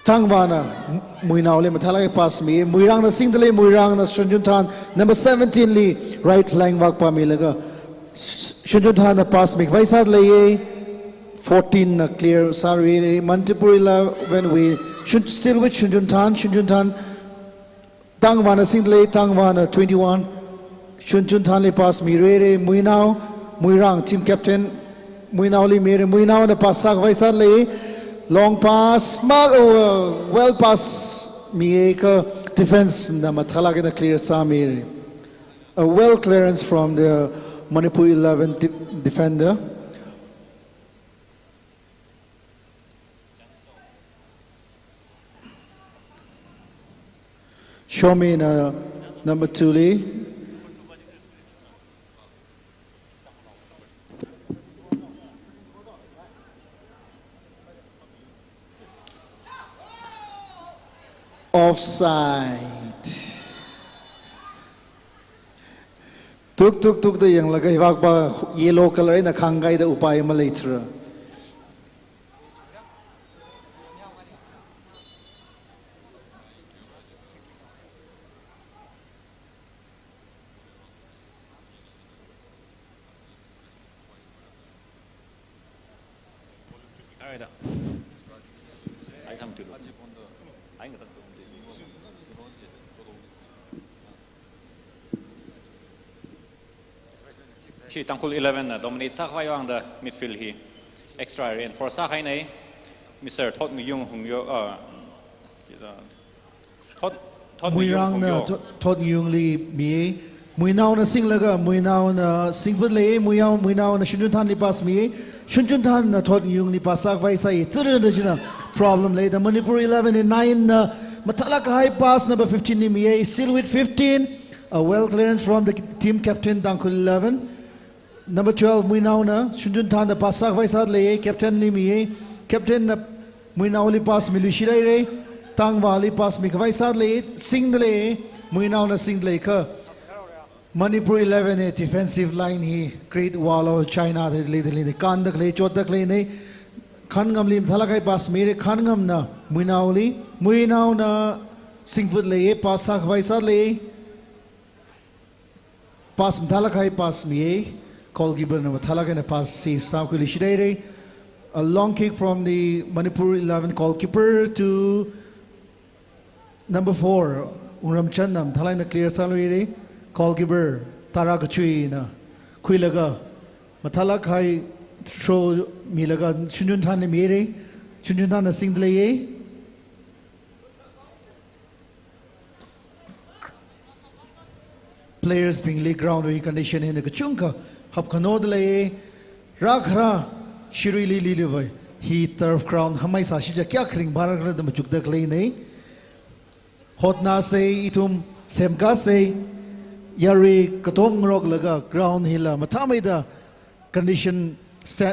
Speaker 1: Tangwana, Muinaule, Matalaga pass me, Muirang na Singdale, Muirang na Shunjuntan, number 17 li, right flank wak pamilaga. Shunjuntan na pass me, Vaisad leye, 14 na clear, sorry, Manipur 11, we should still with Shunjuntan, Tangwana Singdale, Tangwana 21, Shunjuntan li pass me, Rere, Muirang, team captain, Muinao li mere, Muinao na pass sak Vaisad leye, long pass, well pass, Mieka defense na Matalaga na clear Samir. A well clearance from the Manipur 11 defender. Show me na number 2 li. Offside. Tuk the yang lagay wag ba yellow color na kangay da upay malaitra.
Speaker 2: She Tangkhul 11 dominate sa kaya ang the midfield he extra reinforce sa kay nay Mr. Thot Yung Hung Yo Thot
Speaker 1: Mui rang na thot yung li mi mui nao na sing laga mui nao na sing vut le mui nao na shunjun than li pas mi shunjun than na thot yung li pas sak vai sai tsuru na jina problem le the Manipur 11 in 9 na matalak high pass number 15 ni mi still with 15 a well clearance from the team captain Tangkhul 11 number 12 mui nao na shunjun than na pas sak vai sa le captain ni mi captain na mui nao li pas mi lu shirai re tang wali pas mi kawai sa le sing le mui nao na sing le ka Manipur 11 defensive line he great wall of China le kan dak le chot dak le ne khan ngam lim thala kai pas mere khan ngam na mui nao na sing foot le pas sa kawai sa le pas thala kai pas mi goalkeeper na thala kai na pas save sa ko li shidai a long kick from the Manipur 11 goalkeeper to number 4 Unram Chandam thalai na clear salary goalkeeper Tara Gachui na Kuilaga Matala Kai throw Milaga Shunjun Tan Mere Shunjun Tan Singlaye players being league ground we condition in the Gachunka Hapkanodle Rakra Shiri Lili he turf ground Hamai Sashija Kyakring Baragra the Machukda Clay Hotna say itum semka say yari katom rok laga ground hila matamida condition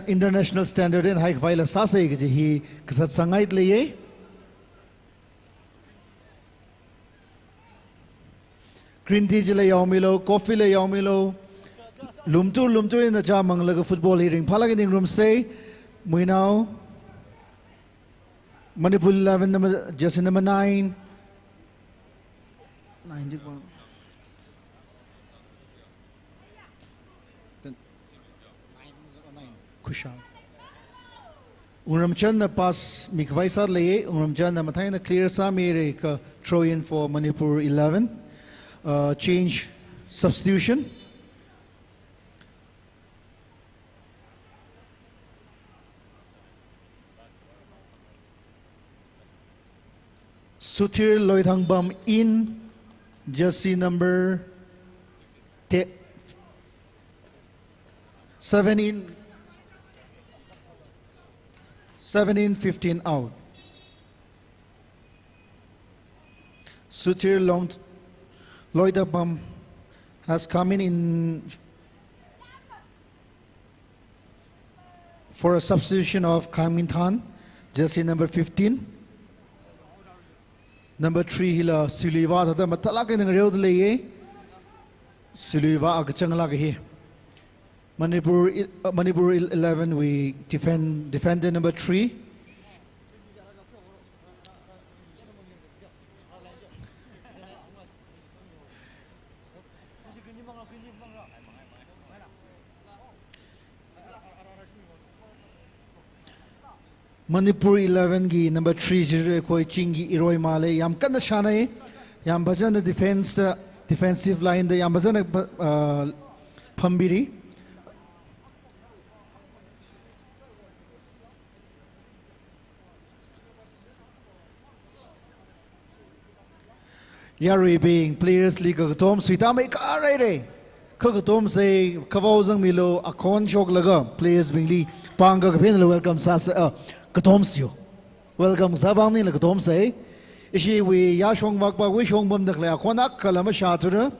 Speaker 1: international standard in high file sa say he kasat sangait leye green tea le yaumilo coffee le yaumilo lumtur in the jamang laga football hearing palagin room say muinao Manipur 11 number just number 9 Kushal Unramchan na pass mikvaisa leye Unramchan na matay na clear sa mere ka throw in for Manipur 11 change substitution Sutir Loithangbam in jersey number 7 in 15 out. Sutir Loithangbam has come in for a substitution of Kaminthan, jersey number 15. Number 3 hila Siliva thata matalaka ng reod leye Siliva agchangla hi Manipur 11 we defended number 3 Manipur 11 gi number 3 jire koi chingi iroi male yam kana shana yam bhajan defensive line de yam bhajan phambiri yari being players league tom suita mai ka re Kakatom say Kavozang Milo a con chok laga players being li panga kapin welcome sas Katomsio. Welcome Sabamni la Katom say. Ishi we Yashong Makba Wishong Bum the Clay Konak Kalama Shatura.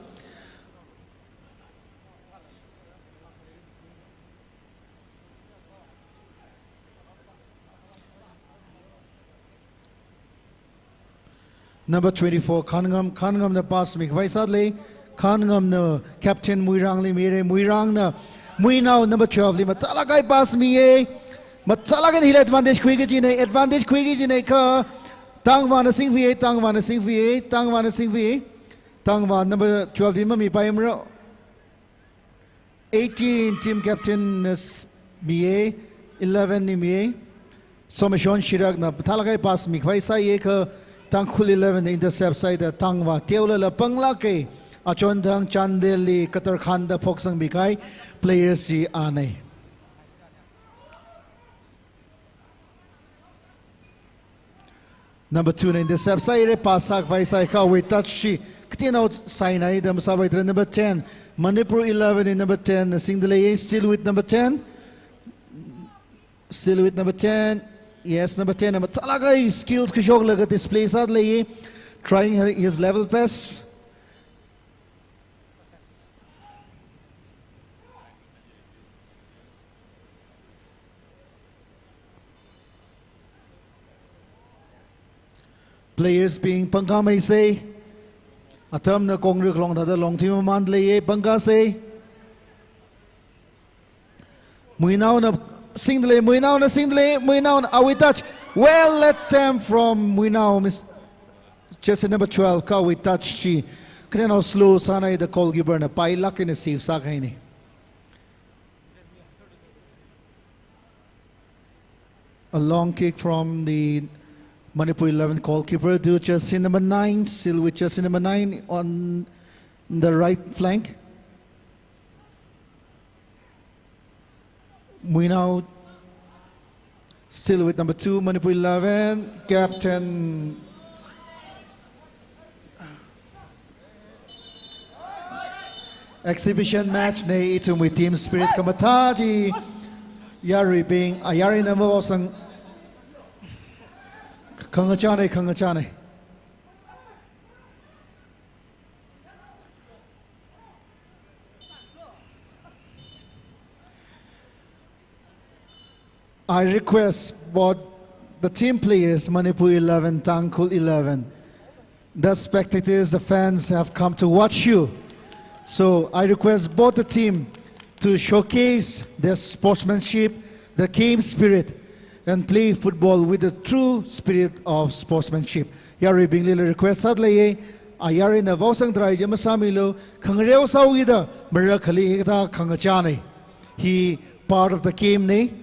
Speaker 1: Number 24 Kanngam the pass Mik Vaisadle. Kanngam no Captain Muirang li mere Muirang na Muinao number 12 li matalakai pass mi matalakan hila advantage quick jine ka tangwan sing vi tangwan number 12 li mami paimro 18 team captain mi 11 ni mi Somashon Shirak na matalakai pass mi khwai sa ye ka Tangkhul 11 intercept side tangwa teula la pangla ke achon dang chandeli katar khanda phoksang bikai players ji ane number 2 in the sub side pasak vai sai ka we touch shi ktin out sign ai dam sabai number 10 Manipur 11 in number 10 single still with number 10 still with number 10 yes number 10 number talaga skills ke jog laga display sad le trying his level pass players being pangkamay say atam na kong rik long thada long team man le pangka say muinaw na single muinaw na awi touch well let them from muinaw miss just number 12 ka we touch chi kaya slow sana the goalkeeper na pailak in a save sa kay ni a long kick from the Manipur 11 goalkeeper to jersey number 9, still with jersey number 9 on the right flank. Muinaw still with number 2, Manipur 11, captain. Exhibition match na itum with team spirit kamataji yari being ayari na mawasang Kangachane. I request both the team players, Manipur 11, Tangkhul 11, the spectators, the fans have come to watch you. So I request both the team to showcase their sportsmanship, the game spirit, and play football with the true spirit of sportsmanship. Yari bing lila request sadlaye ayari na vosang drai jamasamilo kangreo sawida mirakhali ita kangachane. He part of the game ne.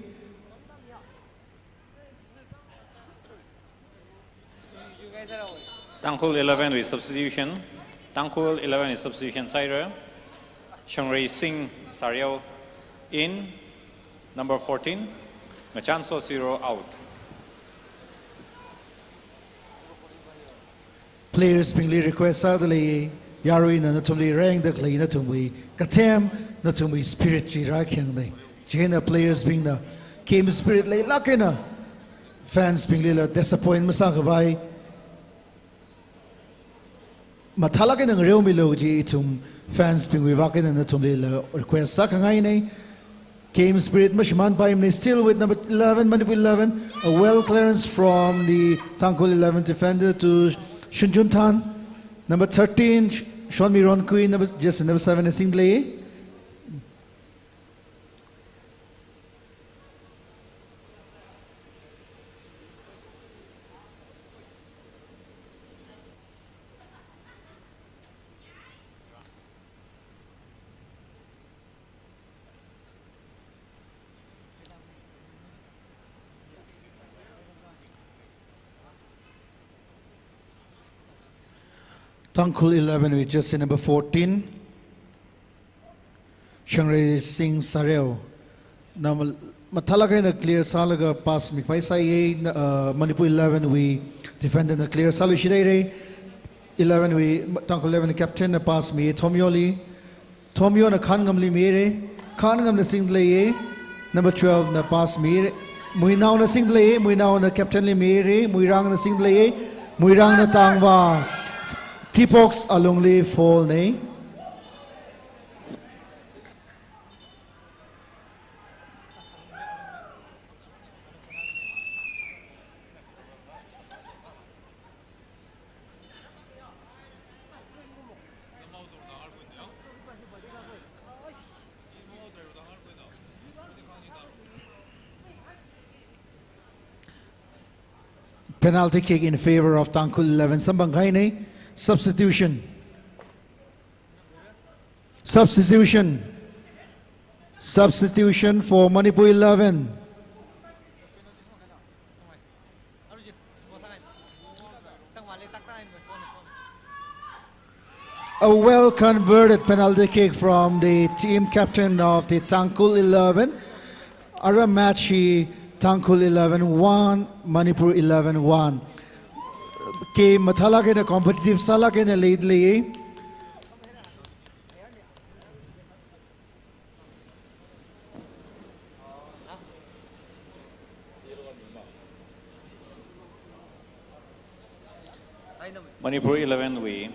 Speaker 2: Tangkhul 11 with substitution. Tangkhul 11 is substitution side. Shangri Singh Saryao in number 14. Machanso 0 out.
Speaker 1: Players being request sadly Yarui na tumli rang the clay na tumwi katem na tumwi spirit ji rakyang ne. Jena players being the game spirit lay lakina. Fans being little disappoint masakabai. Matalakin ang real miloji itum fans being wivakin na tumli request sakangay ne. Game spirit Mashman Paim still with number 11, Manipur 11. A well clearance from the Tangkhul 11 defender to Shunjun Tan. Number 13, Sean Miron Kui, number 7 is Singley. Tangkhul 11 with jersey number 14. Shangri Singh Sareo. Now, matalaga na clear salaga pass mi paisa ye Manipur 11 we defended the clear salu shirere 11 we Tangkhul 11 captain na pass mi Tomyoli Tomyo na khangamli mere khangam na single ye number 12 na pass mi Muinaw na single ye Muinaw na captain li mere Muirang na single ye Muirang na tangwa Tipox alongly fall ne. Penalty kick in favor of Tangkhul 11. Sambangay ne. Substitution for Manipur 11. A well converted penalty kick from the team captain of the Tangkhul 11. Ara match Tangkhul 11-1, Manipur 11-1. Game mathala ke na competitive sala ke na lead liye.
Speaker 2: Manipur 11 we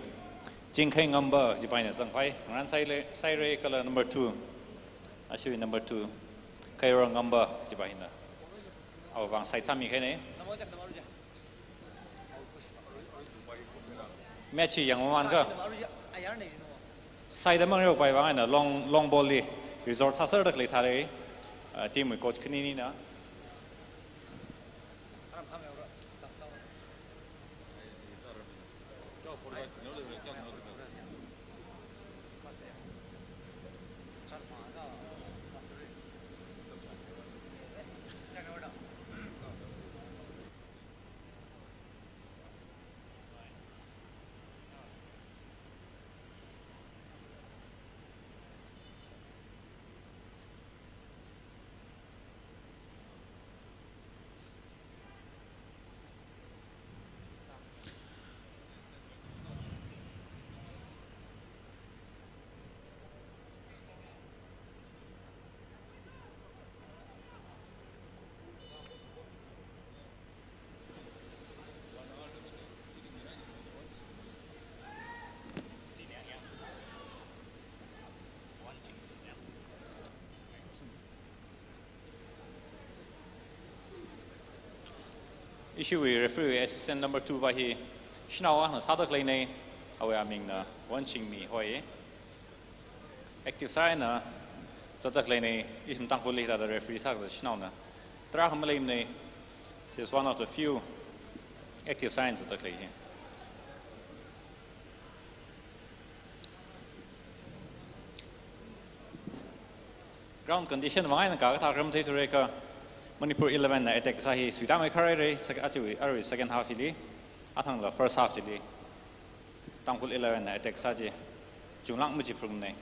Speaker 2: Tangkhul number Japan sang phai ran sai re color number 2 actually number 2 Kairo number Japan na aw wang sai chami khe ne match yang man ka sai da mang ro pai wang na long ball li resort sa sar dak le thare team coach khini ni na issue we referee assistant number 2 by he shnawa na sadak lane awe aming na wanching mi hoi active sign na sadak lane ism Tangkhul le the referee sak shnaw na tra ham lane ne is one of the few active signs sadak lane ground condition wang na ka tha ram thei sure ka Manipur 11 na attack sa hi suita mai khare re actually second half li athang la first half li Tangkhul 11 na attack sa ji junglang mu ji phrum nei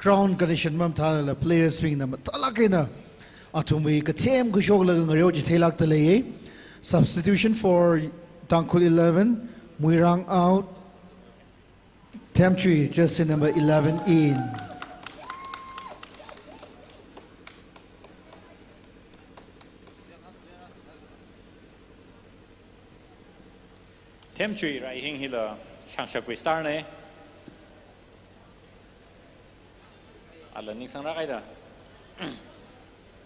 Speaker 1: Ground condition mam tha la players swing na tala ke na atumwi ka them ku shok la ngaro ji thelak ta le substitution for Tangkhul 11 Muirang out Temchui jersey number 11 in
Speaker 2: Temchui rai hing hila changsha kwi star ne ala ning sang ra kai da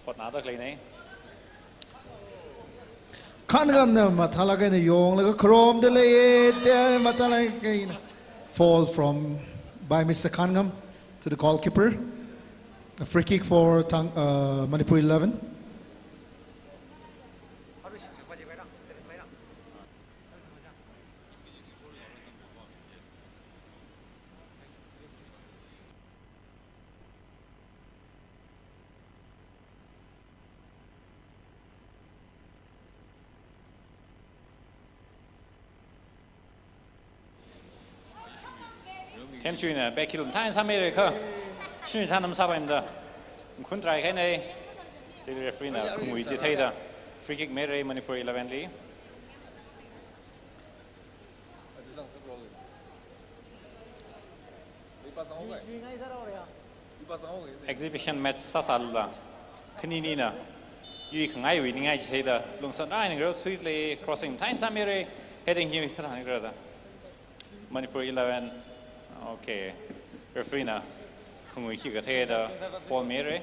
Speaker 2: hot na dak lei nei
Speaker 1: khan gam na mathala ke na yong la krom de le te mathala ke na fall from by Mr. Kangam to the goalkeeper a free kick for Manipur 11
Speaker 2: Temchui na bekilum tain samere ka shin tanam sabaim da kun trai kai nei the referee na kumui ji thei da free kick mere Manipur 11 li exhibition match sa sal da khni ni na yi khangai wi ni ngai ji thei da lungsan ai ni ro sweet le crossing tain samere heading hi kha ni da Manipur 11 okay referee na kumui ki ga thei da for mere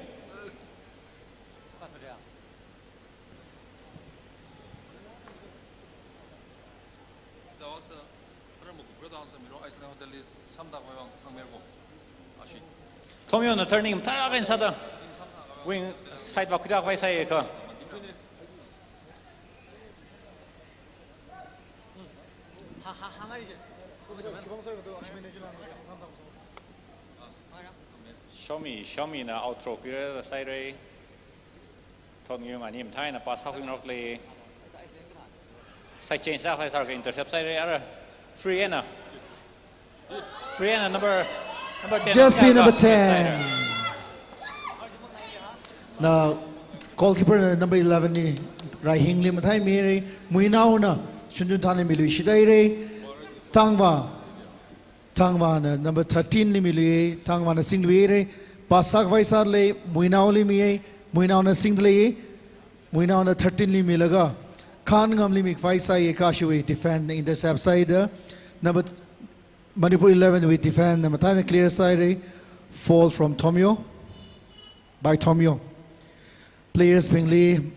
Speaker 2: Tomio na turning tara kan sa da wing side back da vai sai ka show me na outro kira sai re thong yung anim thai na pass hawking rock le sai change da vai sar ka intercept sai re ara free na number 10
Speaker 1: Jersey number 10. Now, goalkeeper number 11 ni Rahing Lim Thai Miri Muinao na Shunjun Thani Milu Shidai Re Tangwa na number 13 ni Milu Tangwa na Singlu Re Pasak Vaisar Le Muinao Li Mi Muinao na Singlu Muinao na 13 li Milaga Khan Ngam Li Mik Vaisai Kashui defend in the sub side number Manipur 11 we defend the Matana clear side fall from Tomio by Tomio. Players being Lee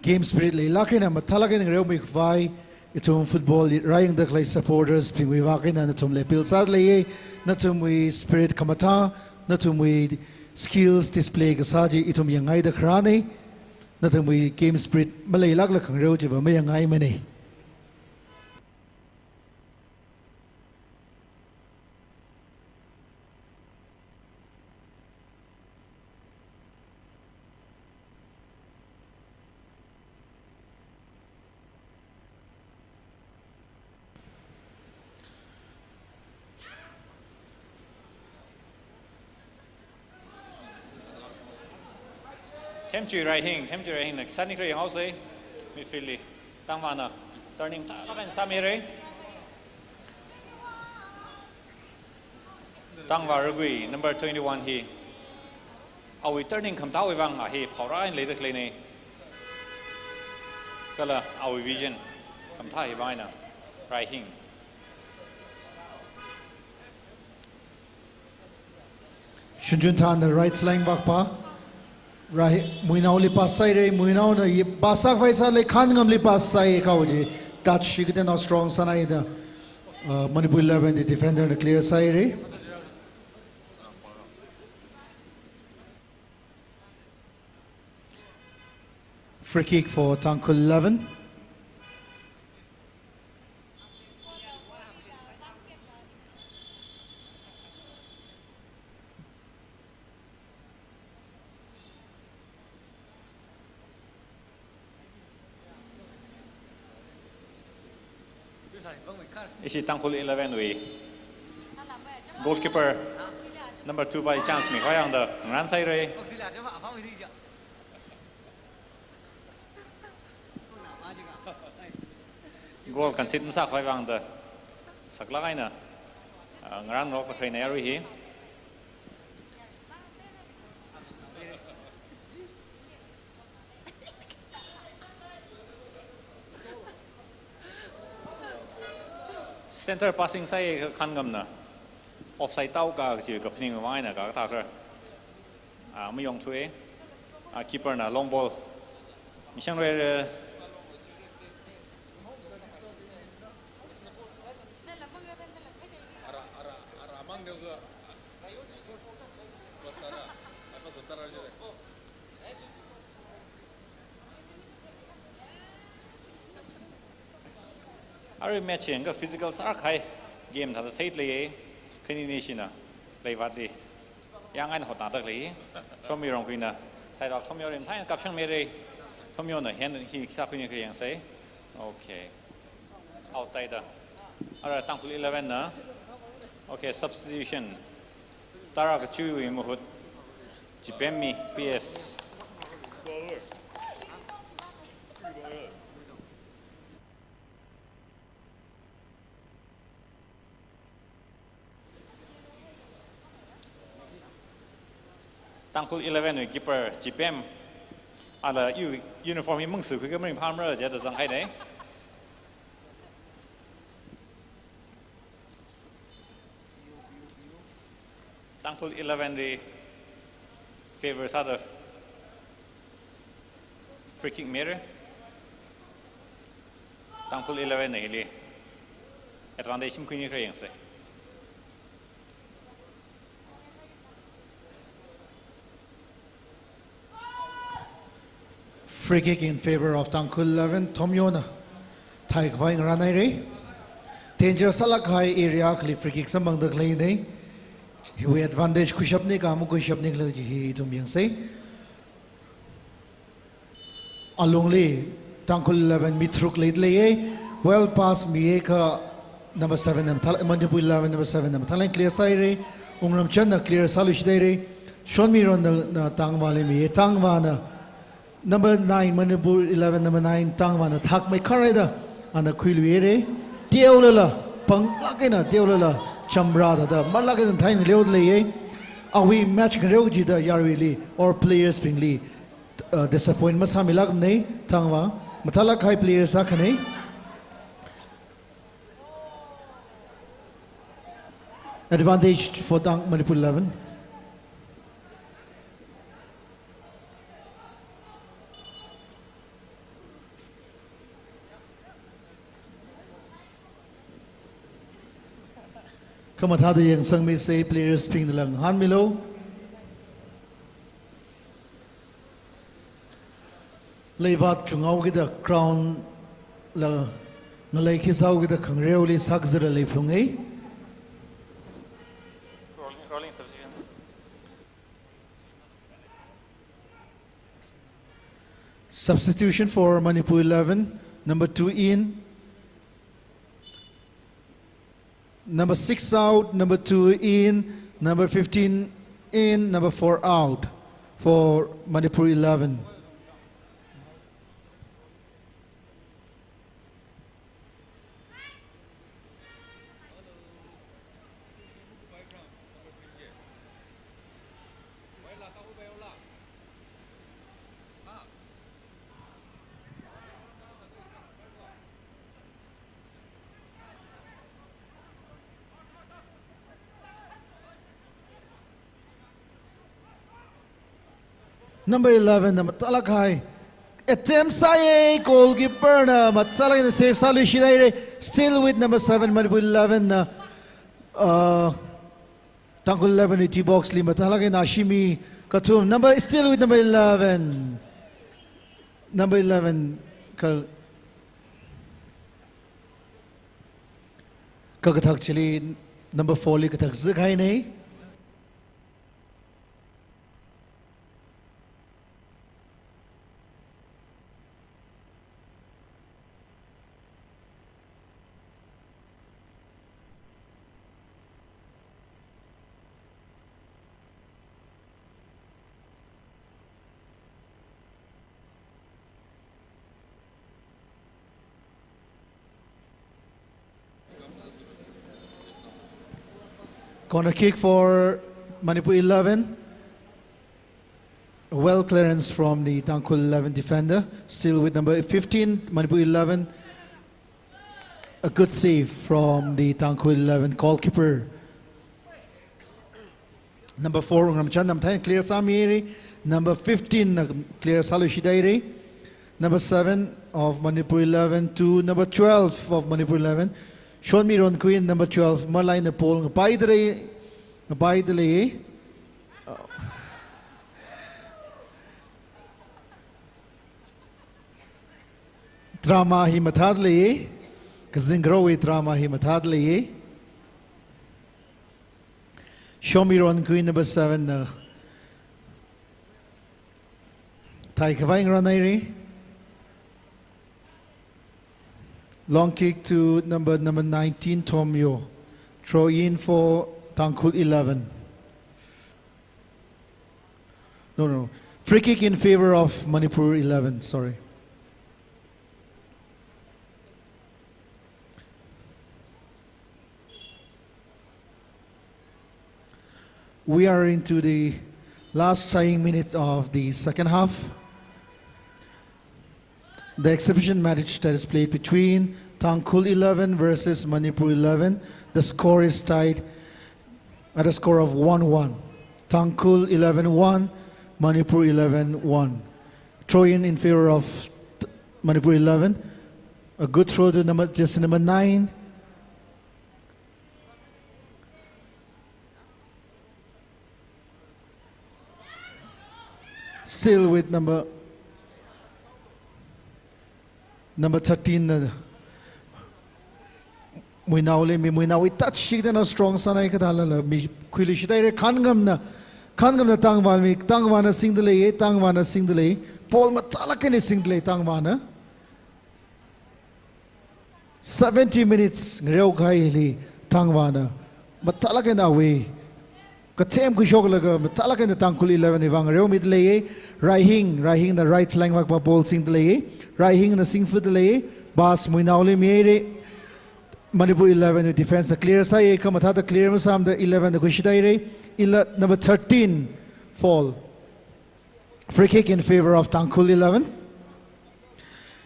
Speaker 1: game spirit Lee Lakin and Matalakin and Real Vai itum football Ryan the clay supporters being we wakin and Natum Le Pil sadly Natum we spirit Kamata Natum we skills display Gasaji itum Yangai the Krani Natum we game spirit Malay Lagla Kang Rojiva Mayangai Mani.
Speaker 2: Temju right na sani kre house midfield tangwana turning ta kan samire tangwa rugui number 21 hi awi turning kham tawi wang a hi phora in le de kle ne kala awi vision kham tha hi baina right hing
Speaker 1: Shunjun Than the right flank back pa Right, Muinao li pasai re Muinao na ye basak vaisa le khan ngam li pasai kauji touch shikite now strong sanai da Manipur 11 the defender the clear side re free kick for Tangkhul 11.
Speaker 2: Isi Tangkhul 11 we goalkeeper number 2 by chance mi khoyang da ran sai re goal kan sit sa khoi wang da sakla kai na ngrang rok thai na ri hi center passing sai khan gam na offside tau ka chi ka pning wai na ka ta kra ma yong thue keeper na long ball mi sang re Ari matching ka physical sar khai game tha thait le khini ni shina leiwat di yang an hota tak le shomi rong kuina sai rak thomyo rim thai kap chang me re thomyo na hen hi sa kuina ke yang sai okay out tai da ara Tangkhul 11 na okay substitution tara ka chu wi mo hut jipemi ps Tangkhul 11 with keeper GPM ala uniform hi mung su khu ke mring pham ra je da sang hai dai Tangkhul 11 the favors other free kick mirror Tangkhul 11 này li advantage chim khuyên cái gì
Speaker 1: Free kick in favor of Tangkhul 11. Tom Yona. Thai Khwai Ranai. Danger Salak High area. Free kick samang the clay. We advantage Kushapnik. Amu Kushapnik Laji to Myangse. Alongly Tangkhul 11 Mitruk lately. Well past Mieka number 7. Manipur 11 number 7. Talang clear side. Ungram Chana clear Salish Dere. Shown me on the Tangwali Mi Tangwana. Number 9, Manipur 11, number 9, Tangwana, Thak my corridor, and the Quilwere, Deolala, Punglakina, Deolala, Chambrada, the Malakan Tiny Leodley. Are we match Roji the Yarili or players Pingli? Disappointment Samilagne, Tangwa, Matalakai players Sakane. Advantage for Manipur 11. Come at the young sung me say players ping the lang Han Milo Levat Chungau with the crown la Malay Kisau with the Congreli Saxer Lepunge
Speaker 2: rolling substitution
Speaker 1: substitution for Manipur 11 number 2 in Number 6 out, number 2 in, number 15 in, number 4 out for Manipur 11. Number 11, Matalakai. Attempt Saye, goalkeeper, Matalak in the safe solution. Still with number 7, Manipur 11. Tangkhul 11 with T-Boxley, Matalak and Ashimi Katum. Still with number 11. Number 11, Kagatak Chili, number 4, Likatak Zikaine. Corner kick for Manipur 11. Well clearance from the Tangkhul 11 defender. Still with number 15, Manipur 11. A good save from the Tangkhul 11 goalkeeper. Number 4, Ramchandam clear Samiri. Number 15, clear Salushidairi. Number 7 of Manipur 11 to number 12 of Manipur 11. Sean Miron Queen, number 12, Malay Nepal, Baidele, Drama Himatadle, Kazingrowi Drama Himatadle, Sean Miron Queen, number 7, Taikavang Ranairi. Long kick to number 19, Tomyo. Throw in for Tangkhul 11. No. Free kick in favor of Manipur 11, sorry. We are into the last tying minute of the second half. The exhibition match that is played between Tangkhul 11 versus Manipur 11. The score is tied at a score of 1-1. Tangkhul 11-1, Manipur 11-1. Throw in favor of Manipur 11. A good throw to jersey number 9. Still with number 13. We now touch she then a strong sanai kadala mi kwilishita kangam na tangwana singdale Paul matalakani singdale tangwana 70 minutes ngreu gaili tangwana matalakana away Katem kushoglaga matalakana Tangkhul 11 evang reu midle Raihing the right flank wa ball singdale Raihing na singfudale bas muinauli mere Manipur 11 with defense the clear side kamatha the clear masam the 11 the kushitaire number 13 fall free kick in favor of Tangkhul 11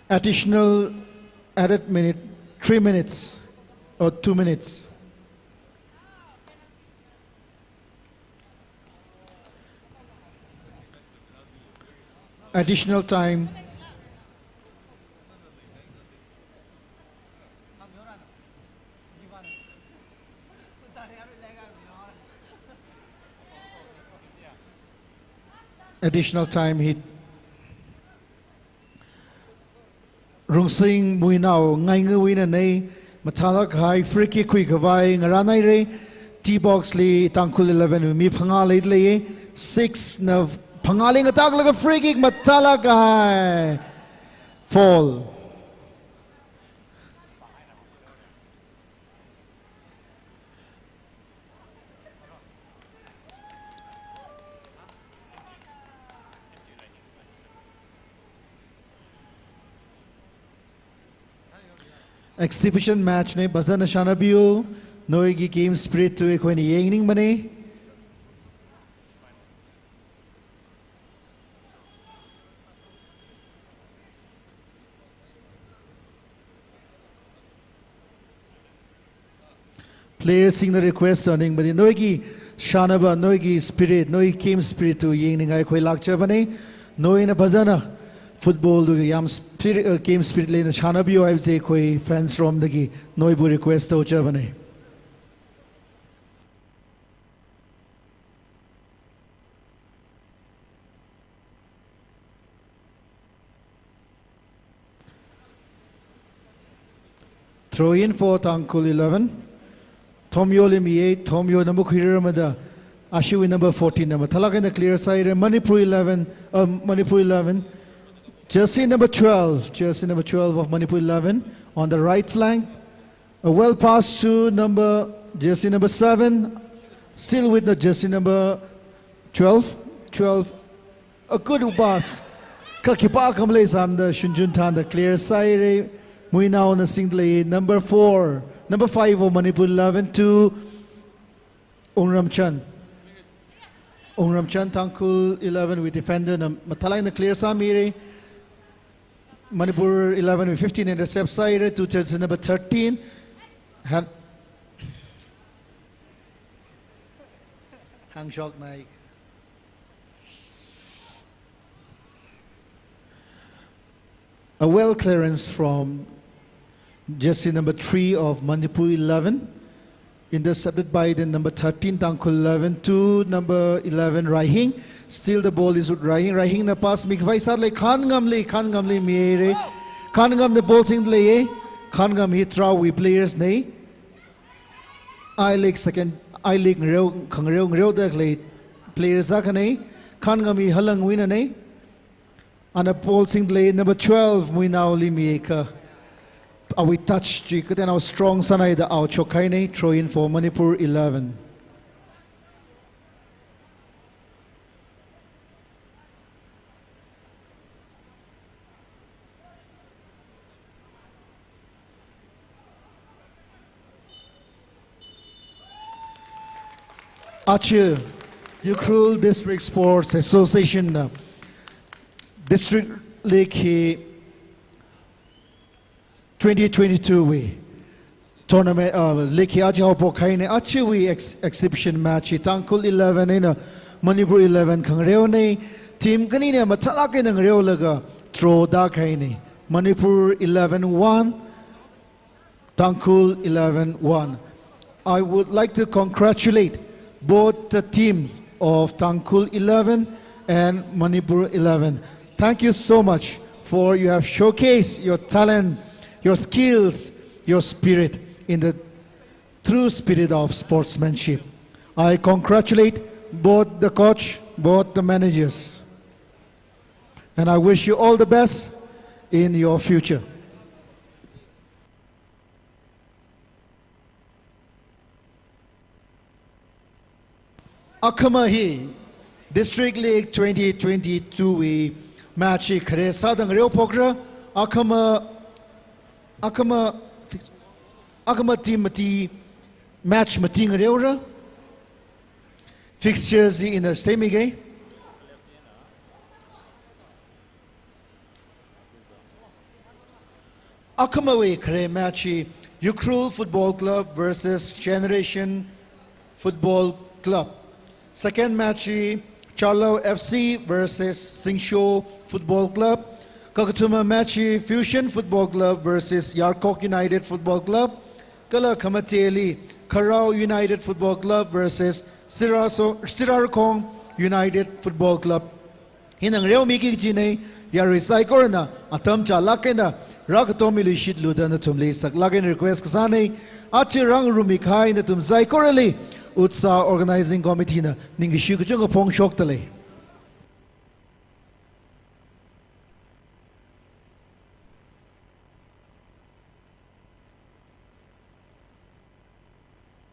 Speaker 1: additional added minute 3 minutes or 2 minutes additional time additional time hit Rung Sing Muinao Ngai Ngwina Nei Matalak High Free Kick Quick Havai Ngaranai Re T Box Lee Tangkhul 11 Mi Pangal Le 6 na Pangaling attack like a free kick Matalak High fall exhibition match ne bazan shanabiu noigi game spirit to ekoi ni yengning mane players sing the request earning but noigi shanaba noigi spirit noigi game spirit to yengning ai koi lakcha bane noina bazana football do yam spirit game spirit le na chanabiyo I say koi fans from the noibu request to chabane throw in for Tangkhul 11 Tomyo Limie Tomyo number Kiramada Ashu number 14 number Talak in the clear side Manipur 11 Jersey number 12 of Manipur 11 on the right flank. A well pass to jersey number 7. Still with the jersey number 12. A good pass. Kakipa kamle samda Shunjun Tan the clear side. Muina on the single number 4. Number 5 of Manipur 11 to Ongram Chan Tangkhul 11 with defender Matala in the clear samire. Manipur 11 with 15 intercept side to jersey number 13. Hang shock Naik. A well clearance from jersey number 3 of Manipur 11. Intercepted by the number 13 Tangkhul 11 to number 11 Raihing. Still the ball is with Raihing the pass mikvai sar le khan gamli mere khan gam the ball sing le khan gam hit raw we players nei I league second I league ngreu dak le players ak nei khan gam hi halang win nei and a ball sing le number 12 muinao li ka we touch ji then our strong sanai the out chokai nei throw in for Manipur 11. Ache Ukhrul District Sports Association District League 2022 we tournament League Ajao Pokaine Ache we exhibition match Tangkhul 11 in Manipur 11 Kangreo ne team kanine matalake nang reo laga throw da kaine Manipur 11 1 Tangkhul 11-1. I would like to congratulate both the team of Tangkhul 11 and Manipur 11. Thank you so much for you have showcased your talent, your skills, your spirit in the true spirit of sportsmanship. I congratulate both the coach, both the managers, and I wish you all the best in your future. Akamahi District League 2022 we match khare sadang reo pokra akama team mati match mati ngreura fixtures in the semi game. Akamawe khare match Ukhrul Football Club versus Generation Football Club. Second match, Charlo FC versus Singsho Football Club. Kakatuma match, Fusion Football Club versus Yarkok United Football Club. Kala Kamateli, Karao United Football Club versus Sirarkong United Football Club. Hinang Reo Miki Jine, Yarisai Korana, Atam Chalakena, Rakatomi Shit Ludana Tumli, Saklagan request Kasane, Achirang Rumikai Natum Zai Korali. Utsa Organizing Committee na ningishu kuchunga pong shoktale.